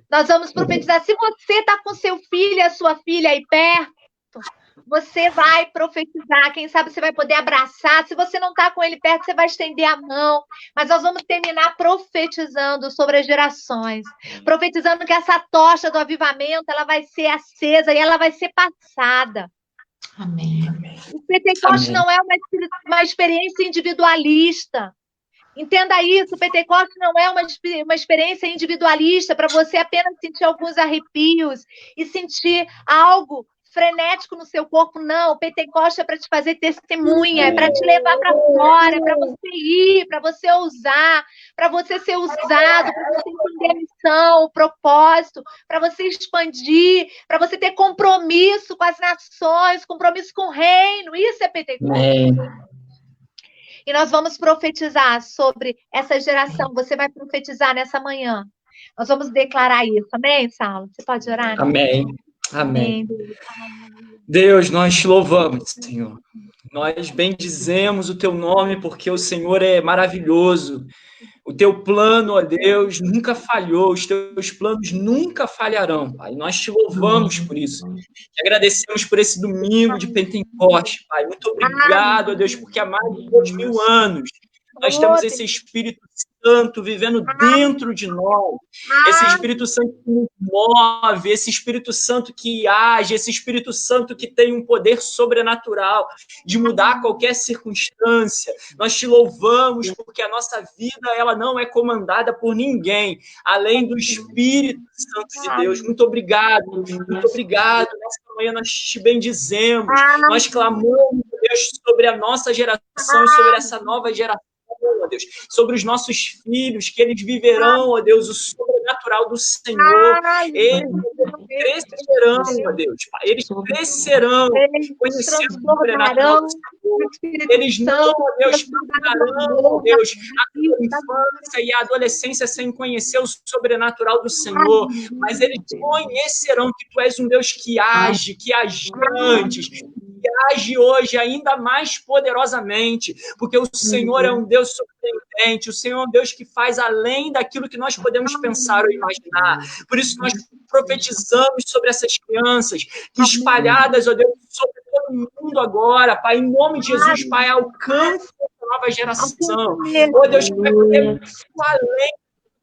Nós vamos profetizar. Se você está com seu filho e a sua filha aí perto, Você vai profetizar, quem sabe você vai poder abraçar. Se você não está com ele perto, você vai estender a mão. Mas nós vamos terminar profetizando sobre as gerações. Profetizando que essa tocha do avivamento, ela vai ser acesa e ela vai ser passada. Amém. O Pentecoste não é uma experiência individualista. Entenda isso, o Pentecoste não é uma experiência individualista para você apenas sentir alguns arrepios e sentir algo frenético no seu corpo. Não, o Pentecoste é para te fazer testemunha, é para te levar para fora, é para você ir, para você ousar, para você ser usado, para você entender a missão, o propósito, para você expandir, para você ter compromisso com as nações, compromisso com o reino. Isso é Pentecoste. E nós vamos profetizar sobre essa geração. Você vai profetizar nessa manhã. Nós vamos declarar isso. Amém, Saulo? Você pode orar? Amém. Amém. Deus, nós te louvamos, Senhor. Nós bendizemos o teu nome porque o Senhor é maravilhoso. O teu plano, ó Deus, nunca falhou. Os teus planos nunca falharão, Pai. Nós te louvamos por isso. Te agradecemos por esse domingo de Pentecoste, Pai. Muito obrigado, ó Deus, porque há mais de 2000 anos nós temos esse Espírito Santo vivendo dentro de nós, esse Espírito Santo que nos move, esse Espírito Santo que age, esse Espírito Santo que tem um poder sobrenatural de mudar qualquer circunstância. Nós te louvamos porque a nossa vida ela não é comandada por ninguém, além do Espírito Santo de Deus. Muito obrigado, muito obrigado. Nessa manhã nós te bendizemos, nós clamamos, Deus, sobre a nossa geração e sobre essa nova geração, ó Deus, sobre os nossos filhos, que eles viverão, ó Deus, o sobrenatural do Senhor. Eles crescerão, ó Deus, eles crescerão conhecendo o sobrenatural do Senhor. Eles não, ó Deus, ficarão, ó Deus, a infância e a adolescência sem conhecer o sobrenatural do Senhor, mas eles conhecerão que tu és um Deus que age, que age antes, que age hoje ainda mais poderosamente, porque o Senhor é um Deus surpreendente, o Senhor é um Deus que faz além daquilo que nós podemos pensar ou imaginar. Por isso nós profetizamos sobre essas crianças, que espalhadas, ó Deus, sobre todo mundo agora, Pai, em nome de Jesus, Pai, alcance essa nova geração. Ó Deus, que vai poder muito além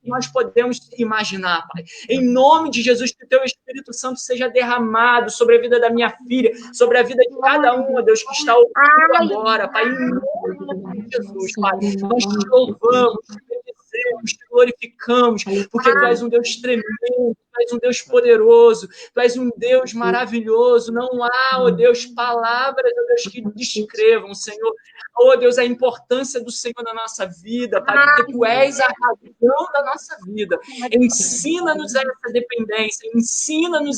que nós podemos imaginar, Pai. Em nome de Jesus, que o teu Espírito Santo seja derramado sobre a vida da minha filha, sobre a vida de cada um, ó Deus, que está ouvindo agora, Pai. Em nome de Jesus, Pai. Nós te louvamos, te bendizemos, te glorificamos, porque tu és um Deus tremendo, tu és um Deus poderoso, tu és um Deus maravilhoso. Não há, ó Deus, palavras, ó Deus, que descrevam, Senhor, ó Deus, a importância do Senhor na nossa vida, Pai, porque tu és a razão da nossa vida. Ensina-nos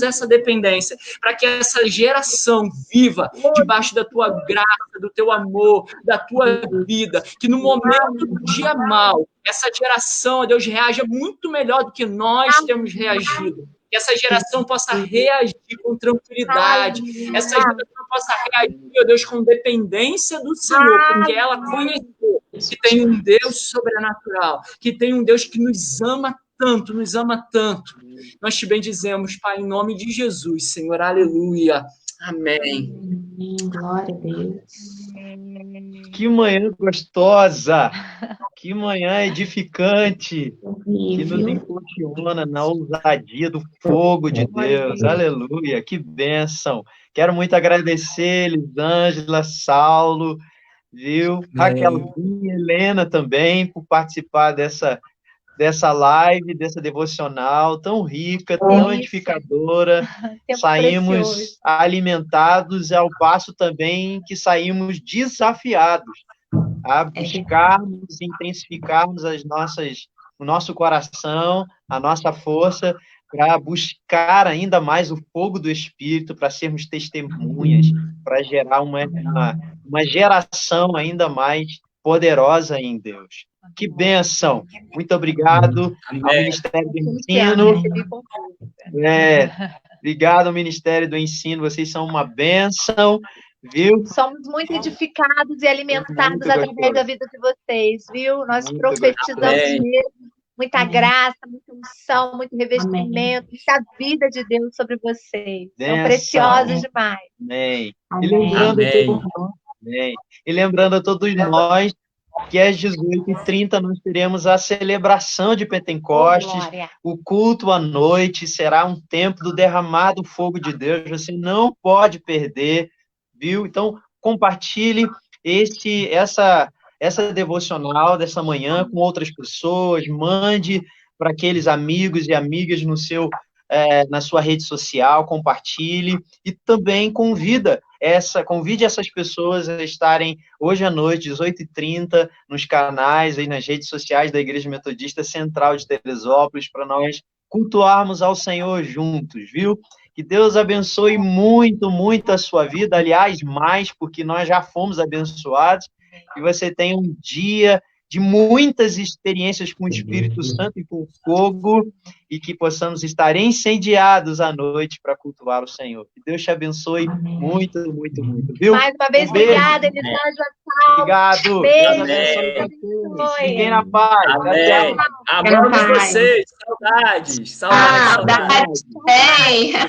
essa dependência, para que essa geração viva debaixo da tua graça, do teu amor, da tua vida, que no momento do dia mal, essa geração, ó Deus, reaja muito melhor do que nós temos reagido. Que essa geração possa reagir com tranquilidade, essa geração possa reagir, ó Deus, com dependência do Senhor, porque ela conheceu que tem um Deus sobrenatural, que tem um Deus que nos ama tanto, nos ama tanto. Nós te bendizemos, Pai, em nome de Jesus, Senhor, aleluia. Amém. Glória a Deus. Que manhã gostosa, que manhã edificante, que nos impulsiona na ousadia do fogo de Deus. Aleluia, que bênção. Quero muito agradecer Elisângela, Saulo, viu? Raquelzinha, Helena também, por participar dessa live, dessa devocional tão rica, tão edificadora. Saímos alimentados, ao passo também que saímos desafiados a buscarmos, intensificarmos o nosso coração, a nossa força, para buscar ainda mais o fogo do Espírito, para sermos testemunhas, para gerar uma geração ainda mais poderosa em Deus. Que bênção! Muito obrigado ao Ministério do Ensino. Obrigado ao Ministério do Ensino, vocês são uma bênção, viu? Somos muito edificados e alimentados através da vida de vocês, viu? Nós profetizamos mesmo muita graça, muita unção, muito revestimento, muita vida de Deus sobre vocês. São preciosos demais. Amém. E lembrando a todos nós que às 18h30 nós teremos a celebração de Pentecostes, o culto à noite, será um tempo do derramado fogo de Deus, você não pode perder, viu? Então, compartilhe essa devocional dessa manhã com outras pessoas, mande para aqueles amigos e amigas na sua rede social, compartilhe, e também convide essas pessoas a estarem hoje à noite, 18h30, nos canais e nas redes sociais da Igreja Metodista Central de Teresópolis, para nós cultuarmos ao Senhor juntos, viu? Que Deus abençoe muito, muito a sua vida, aliás, mais, porque nós já fomos abençoados, que você tenha um dia de muitas experiências com o Espírito Santo e com o fogo, e que possamos estar incendiados à noite para cultuar o Senhor. Que Deus te abençoe muito, muito, muito, viu? Mais uma vez, obrigada, Elisângela. Obrigado. Beijo. Deus abençoe. Fiquem na paz. Amém. Amamos vocês. Saudades. Saudades. Beijo.